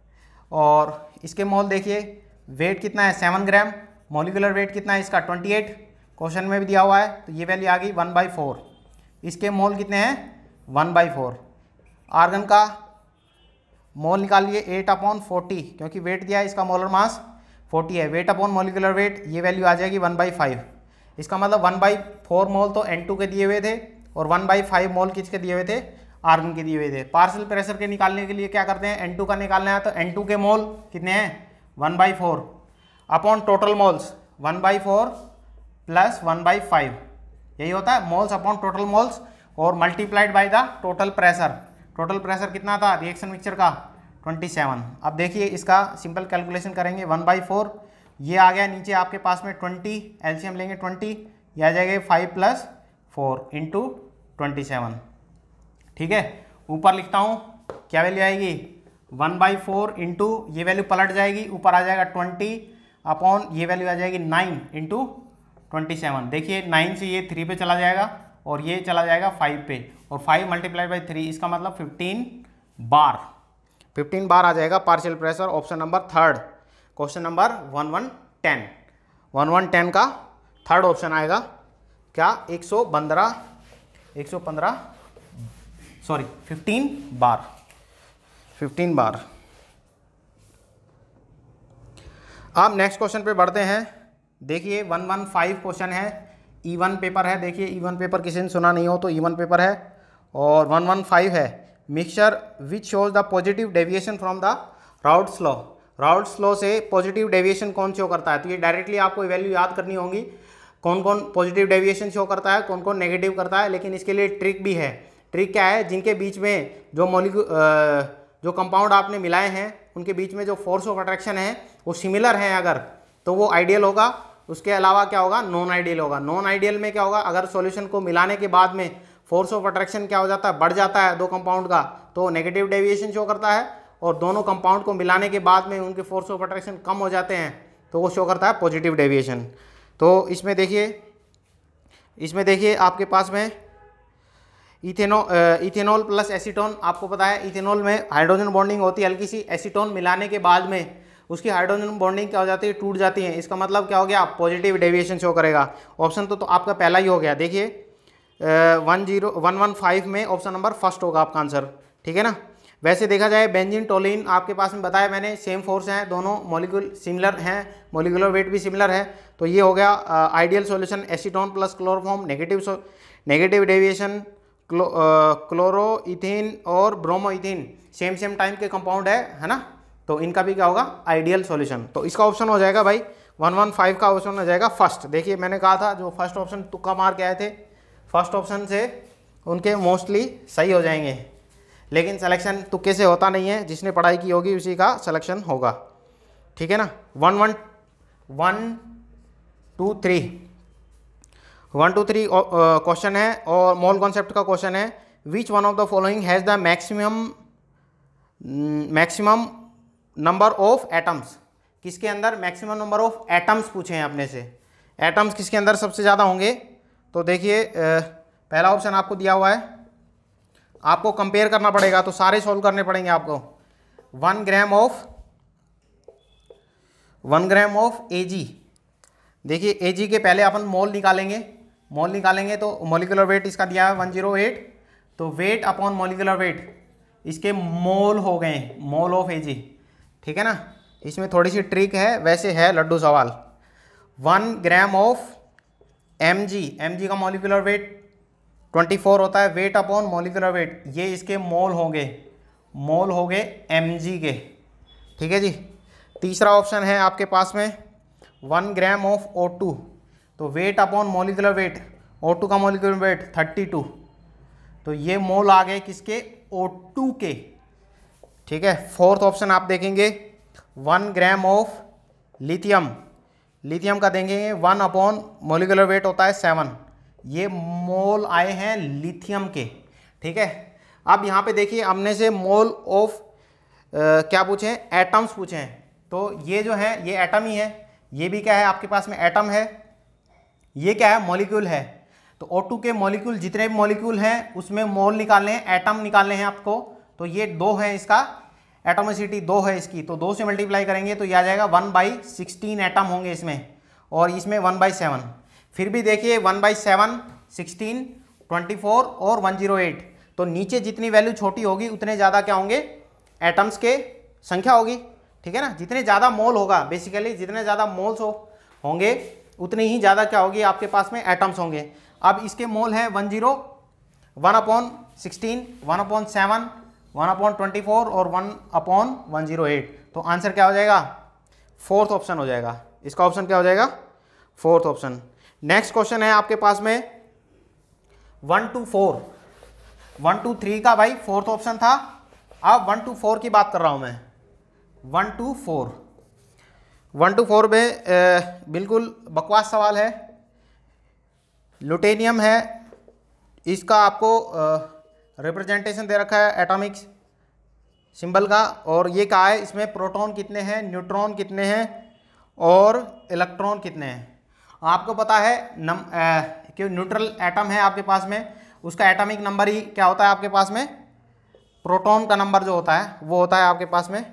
और इसके मोल देखिए, वेट कितना है 7 ग्राम, मॉलिक्यूलर वेट कितना है इसका 28, क्वेश्चन में भी दिया हुआ है, तो ये वैल्यू आ गई 1/4। इसके मोल कितने हैं 1/4। आर्गन का मोल निकालिए 8/40, क्योंकि वेट दिया है, इसका मोलर मास 40 है, वेट अपॉन मॉलिक्यूलर वेट, ये वैल्यू आ जाएगी 1/5। इसका मतलब 1/4 मोल तो N2 के दिए हुए थे और 1/5 मोल किसके दिए हुए थे, आर्गन के दिए हुए थे। पार्शियल प्रेशर के निकालने के लिए क्या करते हैं, N2 का निकालना है, तो N2 के मोल कितने हैं 1/4 अपॉन टोटल मोल्स 1/4 प्लस 1/5, यही होता है मोल्स अपॉन टोटल मोल्स, और multiplied by the total pressure. Total pressure कितना था रिएक्शन मिक्सचर का 27। अब देखिए इसका सिंपल कैलकुलेशन करेंगे, 1/4 ये आ गया नीचे आपके पास में 20, एलसीएम लेंगे 20, ये आ जाएगा 5 + 4 × 27। ठीक है, ऊपर लिखता हूँ क्या वैल्यू आएगी 1/4 इंटू ये वैल्यू पलट जाएगी, ऊपर आ जाएगा 20 अपॉन ये वैल्यू आ जाएगी 9 × 27। देखिए 9 से ये 3 पे चला जाएगा और ये चला जाएगा 5 पे, और 5 × 3 इसका मतलब 15 बार। 15 बार आ जाएगा partial pressure, option number 3, question number 1110। 1110 का थर्ड ऑप्शन आएगा क्या 15 बार। 15 बार। अब नेक्स्ट क्वेश्चन पे बढ़ते हैं। देखिए 115 क्वेश्चन है, E1 पेपर है। देखिए E1 पेपर किसी ने सुना नहीं हो तो E1 पेपर है, और 115 है mixture which shows the positive deviation from the routes law. Routes law से पॉजिटिव डेविएशन कौन शो करता है, तो ये डायरेक्टली आपको वैल्यू याद करनी होगी, कौन कौन पॉजिटिव डेविएशन शो करता है, कौन कौन नेगेटिव करता है। लेकिन इसके लिए ट्रिक भी है। ट्रिक क्या है, जिनके बीच में जो कंपाउंड आपने मिलाए हैं उनके बीच में जो फोर्स ऑफ अट्रैक्शन है वो सिमिलर है अगर, तो वो आइडियल होगा। उसके अलावा क्या होगा, नॉन आइडियल होगा। नॉन आइडियल में क्या होगा, अगर सॉल्यूशन को मिलाने के बाद में फोर्स ऑफ अट्रैक्शन क्या हो जाता है, बढ़ जाता है दो कंपाउंड का, तो नेगेटिव डेविएशन शो करता है। और दोनों कंपाउंड को मिलाने के बाद में उनके फोर्स ऑफ अट्रैक्शन कम हो जाते हैं तो वो शो करता है पॉजिटिव डेविएशन। तो इसमें देखिए आपके पास में इथेनॉल प्लस एसीटोन, आपको पता है इथेनॉल में हाइड्रोजन बॉन्डिंग होती है हल्की सी, एसीटोन मिलाने के बाद में उसकी हाइड्रोजन बॉन्डिंग क्या हो जाती है, टूट जाती है। इसका मतलब क्या हो गया, पॉजिटिव डेविएशन शो करेगा। ऑप्शन तो आपका पहला ही हो गया। देखिए 115 में ऑप्शन नंबर फर्स्ट होगा आपका आंसर, ठीक है ना। वैसे देखा जाए बेंजीन टोलिन आपके पास में बताया मैंने, सेम फोर्स हैं, दोनों मॉलिक्यूल सिमिलर हैं, मॉलिक्यूलर वेट भी सिमिलर है, तो ये हो गया ideal solution acetone plus chloroform. Negative deviation chloro ethane और ब्रोमो इथेन सेम टाइम के कंपाउंड है ना, तो इनका भी क्या होगा आइडियल सॉल्यूशन। तो इसका ऑप्शन हो जाएगा भाई 115 का ऑप्शन हो जाएगा फर्स्ट। देखिए मैंने कहा था जो फर्स्ट ऑप्शन तुक्का मार के आए थे, फर्स्ट ऑप्शन से उनके मोस्टली सही हो जाएंगे, लेकिन सिलेक्शन तुक्के से होता नहीं है, जिसने पढ़ाई की होगी उसी का सिलेक्शन होगा, ठीक है ना। 1 2 3 क्वेश्चन है और मोल कॉन्सेप्ट का क्वेश्चन है। Which one of the following has the maximum number of atoms. किसके अंदर मैक्सिमम नंबर ऑफ एटम्स पूछे हैं अपने से, एटम्स किसके अंदर सबसे ज़्यादा होंगे। तो देखिए पहला ऑप्शन आपको दिया हुआ है, आपको कंपेयर करना पड़ेगा, तो सारे सॉल्व करने पड़ेंगे आपको। 1 ग्राम ऑफ Ag। देखिए Ag के पहले अपन मोल निकालेंगे तो मॉलिक्यूलर वेट इसका दिया है 108, तो वेट अपॉन मॉलिक्यूलर वेट इसके मोल हो गए, मोल ऑफ Ag, ठीक है ना। इसमें थोड़ी सी ट्रिक है, वैसे है लड्डू सवाल। 1 ग्राम ऑफ Mg का मॉलिक्यूलर वेट 24 होता है, वेट अपॉन मॉलिक्यूलर वेट, ये इसके मोल हो गए Mg के, ठीक है जी। तीसरा ऑप्शन है आपके पास में 1 ग्राम ऑफ O2, तो weight upon molecular weight, O2 का मॉलिक्यूलर वेट 32, तो ये मोल आ गए किसके, O2 के, ठीक है। फोर्थ ऑप्शन आप देखेंगे 1 ग्राम ऑफ लिथियम का देंगे 1 अपॉन मॉलिक्यूलर वेट होता है 7, ये मोल आए हैं लिथियम के, ठीक है। अब यहाँ पे देखिए हमने से मोल ऑफ क्या पूछे हैं, एटम्स पूछे हैं, तो ये जो है ये एटम ही है, ये भी क्या है आपके पास में एटम है, ये क्या है मॉलिक्यूल है। तो O2 के मॉलिक्यूल जितने भी मॉलिक्यूल हैं उसमें मोल निकालने हैं, एटम निकालने हैं आपको, तो ये 2 हैं इसका एटोमिसिटी 2 है इसकी, तो 2 से मल्टीप्लाई करेंगे तो ये आ जाएगा 1/16 एटम होंगे इसमें, और इसमें 1/7। फिर भी देखिए 1/7, 16, 24 और 108, तो नीचे जितनी वैल्यू छोटी होगी उतने ज़्यादा क्या होंगे, एटम्स के संख्या होगी, ठीक है ना। जितने ज़्यादा मोल होगा, बेसिकली जितने ज़्यादा मोल्स होंगे उतनी ही ज़्यादा क्या होगी आपके पास में एटम्स होंगे। अब इसके मोल है 10, 1/16, 1/7, 1/24 और 1/108, तो आंसर क्या हो जाएगा, 4th ऑप्शन हो जाएगा। इसका ऑप्शन क्या हो जाएगा, 4th ऑप्शन। नेक्स्ट क्वेश्चन है आपके पास में 1 to 4, 1 to 3 का भाई 4th ऑप्शन था, अब 1 to 4 की बात कर रहा हूं मैं। 1 to 4 में बिल्कुल बकवास सवाल है। लुटेनियम है, इसका आपको रिप्रेजेंटेशन दे रखा है एटॉमिक सिंबल का, और ये कहा है इसमें प्रोटॉन कितने हैं, न्यूट्रॉन कितने हैं और इलेक्ट्रॉन कितने हैं। आपको पता है कि न्यूट्रल एटम है आपके पास में, उसका एटॉमिक नंबर ही क्या होता है आपके पास में, प्रोटॉन का नंबर जो होता है वो होता है आपके पास में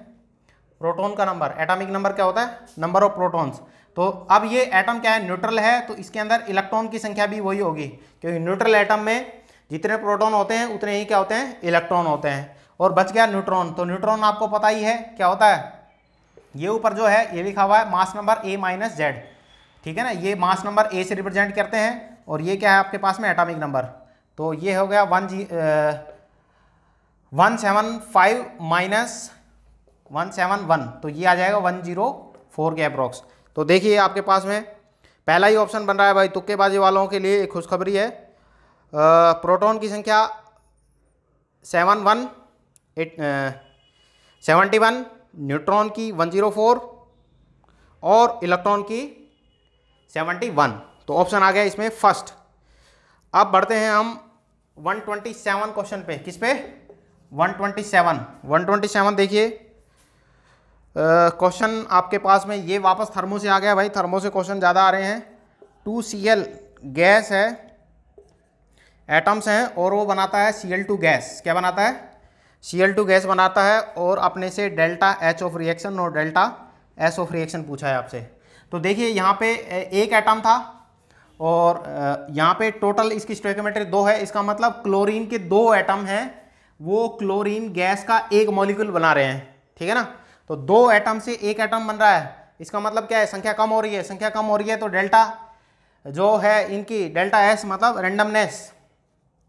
प्रोटॉन का नंबर। एटॉमिक नंबर क्या होता है, नंबर ऑफ प्रोटॉन्स। तो अब ये एटम क्या है, न्यूट्रल है, तो इसके अंदर इलेक्ट्रॉन की संख्या भी वही होगी, क्योंकि न्यूट्रल एटम में जितने प्रोटॉन होते हैं उतने ही क्या होते हैं, इलेक्ट्रॉन होते हैं। और बच गया न्यूट्रॉन, तो न्यूट्रॉन आपको पता ही है क्या होता है, ये ऊपर जो है ये लिखा हुआ है मास नंबर A-Z, ठीक है ना, ये मास नंबर A से रिप्रेजेंट करते हैं, और ये क्या है आपके पास में एटॉमिक नंबर। तो ये हो गया 175 माइनस 171, तो ये आ जाएगा 104 के अप्रॉक्स। तो देखिए आपके पास में पहला ही ऑप्शन बन रहा है भाई, तुक्केबाजी वालों के लिए एक खुशखबरी है। प्रोटॉन की संख्या 71, न्यूट्रॉन की 104 और इलेक्ट्रॉन की 71, तो ऑप्शन आ गया इसमें फर्स्ट। अब बढ़ते हैं हम 127 क्वेश्चन पे, किस पे, 127 देखिए क्वेश्चन आपके पास में ये वापस थर्मो से आ गया भाई, थर्मो से क्वेश्चन ज़्यादा आ रहे हैं। 2Cl गैस है, एटम्स हैं, और वो बनाता है Cl2 गैस। क्या बनाता है, Cl2 गैस बनाता है, और अपने से डेल्टा H ऑफ रिएक्शन और डेल्टा S ऑफ रिएक्शन पूछा है आपसे। तो देखिए यहाँ पे एक एटम था, और यहाँ पे टोटल इसकी स्टोइकियोमेट्री 2 है, इसका मतलब क्लोरीन के 2 एटम हैं, वो क्लोरीन गैस का एक मॉलिक्यूल बना रहे हैं, ठीक है ना। तो 2 एटम से एक एटम बन रहा है, इसका मतलब क्या है, संख्या कम हो रही है, संख्या कम हो रही है, तो डेल्टा जो है इनकी डेल्टा S मतलब रेंडमनेस,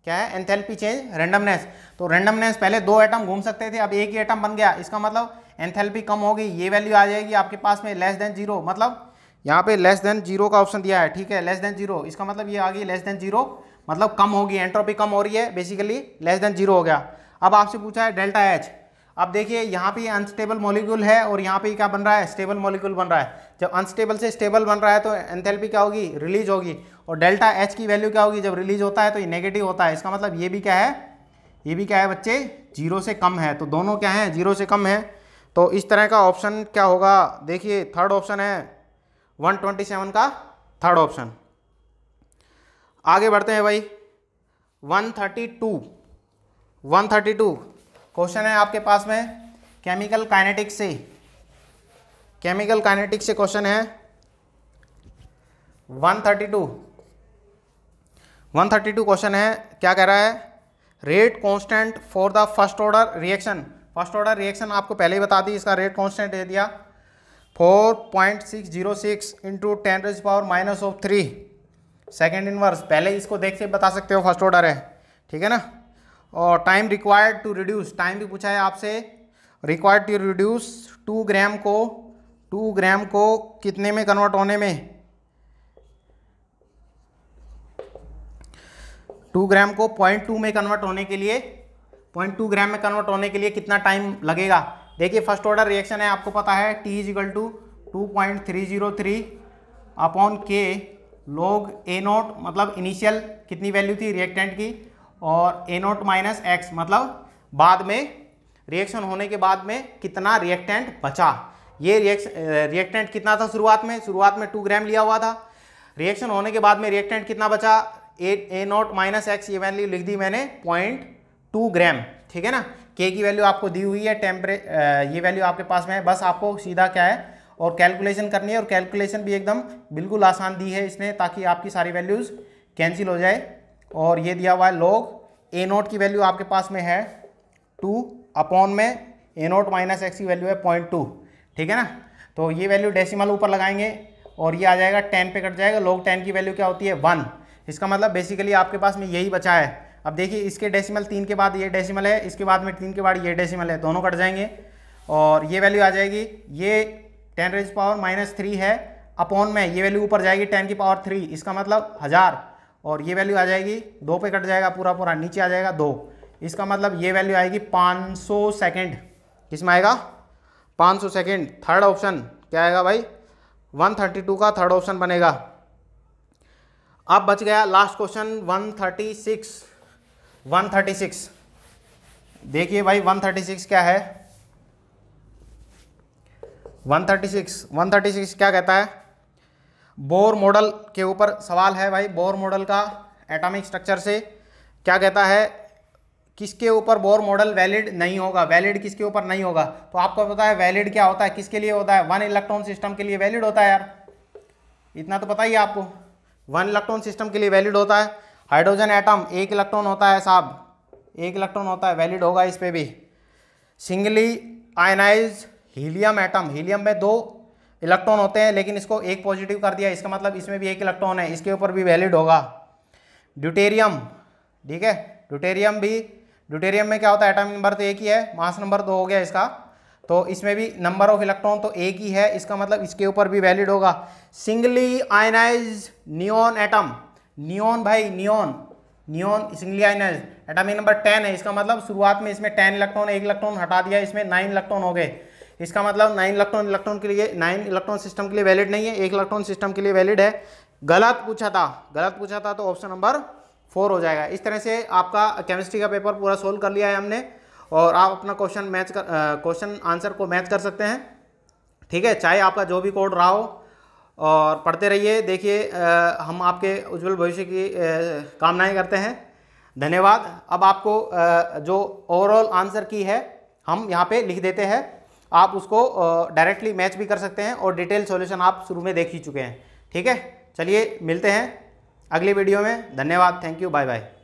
क्या है, एंथैल्पी चेंज, रेंडमनेस। तो रेंडमनेस पहले 2 एटम घूम सकते थे, अब एक ही एटम बन गया, इसका मतलब एंथैल्पी कम होगी, ये वैल्यू आ जाएगी आपके पास में लेस देन 0, मतलब यहाँ पे लेस देन 0 का ऑप्शन दिया है, ठीक है, लेस देन 0, इसका मतलब ये आ गई लेस देन 0, मतलब कम होगी, एंट्रोपी कम हो रही है, बेसिकली लेस देन 0 हो गया। अब आपसे पूछा है डेल्टा H। अब देखिए यहाँ पे अनस्टेबल मॉलिक्यूल है, और यहाँ पे क्या बन रहा है, स्टेबल मॉलिक्यूल बन रहा है। जब अनस्टेबल से स्टेबल बन रहा है तो एंथैल्पी क्या होगी, रिलीज होगी, और डेल्टा H की वैल्यू क्या होगी, जब रिलीज होता है तो ये नेगेटिव होता है, इसका मतलब ये भी क्या है, ये भी क्या है बच्चे, 0 से कम है, तो दोनों क्या है, 0 से कम है। तो इस तरह का ऑप्शन क्या होगा, देखिए थर्ड ऑप्शन है 127 का थर्ड ऑप्शन। आगे बढ़ते हैं भाई 132 क्वेश्चन है आपके पास में केमिकल काइनेटिक्स से क्वेश्चन है 132 क्वेश्चन है, क्या कह रहा है, rate constant for the first order reaction. First order reaction आपको पहले ही बता दी, इसका रेट कांस्टेंट दे दिया 4.606 इंटू 10⁻³ सेकेंड इनवर्स, पहले इसको देख के बता सकते हो फर्स्ट ऑर्डर है, ठीक है ना। और time required to reduce, time भी पूछा है आपसे, रिक्वायर्ड टू रिड्यूस 2 ग्राम को कितने में कन्वर्ट होने में, 2 ग्राम को 0.2 में कन्वर्ट होने के लिए, 0.2 ग्राम में कन्वर्ट होने के लिए कितना टाइम लगेगा। देखिए फर्स्ट ऑर्डर रिएक्शन है, आपको पता है T = 2.303 upon K log A0, मतलब इनिशियल कितनी वैल्यू थी रिएक्टेंट की, और A0 - X मतलब बाद में रिएक्शन होने के बाद में कितना रिएक्टेंट बचा। ये रिएक्टेंट कितना था शुरुआत में 2 ग्राम लिया हुआ था, रिएक्शन होने के बाद में रिएक्टेंट कितना बचा, A0 - X, ये वैल्यू लिख दी मैंने 0.2 ग्राम, ठीक है ना। के की वैल्यू आपको दी हुई है, ये वैल्यू आपके पास में है, बस आपको सीधा क्या है और कैलकुलेशन करनी है, और कैलकुलेशन भी एकदम बिल्कुल आसान दी है इसने, ताकि आपकी सारी वैल्यूज़ कैंसिल हो जाए। और ये दिया हुआ है log ए नोट की वैल्यू आपके पास में है 2 अपॉन में ए नोट माइनस एक्स की वैल्यू है 0.2, ठीक है ना। तो ये वैल्यू डेसिमल ऊपर लगाएंगे और ये आ जाएगा 10 पे कट जाएगा। log 10 की वैल्यू क्या होती है 1, इसका मतलब बेसिकली आपके पास में यही बचा है। अब देखिए इसके डेसिमल 3 के बाद ये डेसिमल है, इसके बाद में 3 के बाद ये डेसिमल है, दोनों कट जाएंगे और ये वैल्यू आ जाएगी, ये 10⁻³ है अपॉन में ये वैल्यू ऊपर जाएगी 10⁻3, इसका मतलब 1000, और ये वैल्यू आ जाएगी 2 पे कट जाएगा पूरा पूरा, नीचे आ जाएगा 2, इसका मतलब ये वैल्यू आएगी 500 सेकेंड। किसमें आएगा 500 सेकेंड। थर्ड ऑप्शन क्या आएगा भाई 132 का थर्ड ऑप्शन बनेगा। अब बच गया लास्ट क्वेश्चन 136। देखिए भाई 136 क्या है, 136 क्या कहता है, बोर मॉडल के ऊपर सवाल है भाई। बोर मॉडल का एटॉमिक स्ट्रक्चर से क्या कहता है, किसके ऊपर बोर मॉडल वैलिड नहीं होगा, वैलिड किसके ऊपर नहीं होगा। तो आपको पता है वैलिड क्या होता है, किसके लिए होता है, 1 इलेक्ट्रॉन सिस्टम के लिए वैलिड होता है यार, इतना तो पता ही है आपको। 1 इलेक्ट्रॉन सिस्टम के लिए वैलिड होता है। हाइड्रोजन एटम 1 इलेक्ट्रॉन होता है साहब, 1 इलेक्ट्रॉन होता है, वैलिड होगा इस पे भी। Singly ionise helium atom, helium में 2 इलेक्ट्रॉन होते हैं लेकिन इसको 1 पॉजिटिव कर दिया, इसका मतलब इसमें भी 1 इलेक्ट्रॉन है, इसके ऊपर भी वैलिड होगा। ड्यूटेरियम, ठीक है, ड्यूटेरियम में क्या होता है, एटॉमिक नंबर तो एक ही है, मास नंबर 2 हो गया इसका, तो इसमें भी नंबर ऑफ इलेक्ट्रॉन तो एक ही है, इसका मतलब इसके ऊपर भी वैलिड होगा। Singly ionised neon atom, neon भाई neon singly ionised atomic number 10 है, इसका मतलब शुरुआत में इसमें 10 इलेक्ट्रॉन, 1 इलेक्ट्रॉन हटा दिया, इसमें 9 इलेक्ट्रॉन हो गए, इसका मतलब 9 इलेक्ट्रॉन के लिए 9 इलेक्ट्रॉन सिस्टम के लिए वैलिड नहीं है, 1 इलेक्ट्रॉन सिस्टम के लिए वैलिड है। गलत पूछा था तो ऑप्शन नंबर 4 हो जाएगा। इस तरह से आपका केमिस्ट्री का पेपर पूरा सोल्व कर लिया है हमने, और आप अपना क्वेश्चन आंसर को मैच कर सकते हैं, ठीक है, चाहे आपका जो भी कोड रहा हो, और पढ़ते रहिए। देखिए हम आपके उज्जवल भविष्य की कामनाएं करते हैं। धन्यवाद। अब आपको जो ओवरऑल आंसर की है हम यहाँ पे लिख देते हैं, आप उसको डायरेक्टली मैच भी कर सकते हैं, और डिटेल सॉल्यूशन आप शुरू में देख ही चुके हैं, ठीक है। चलिए मिलते हैं अगली वीडियो में। धन्यवाद, थैंक यू, बाय बाय।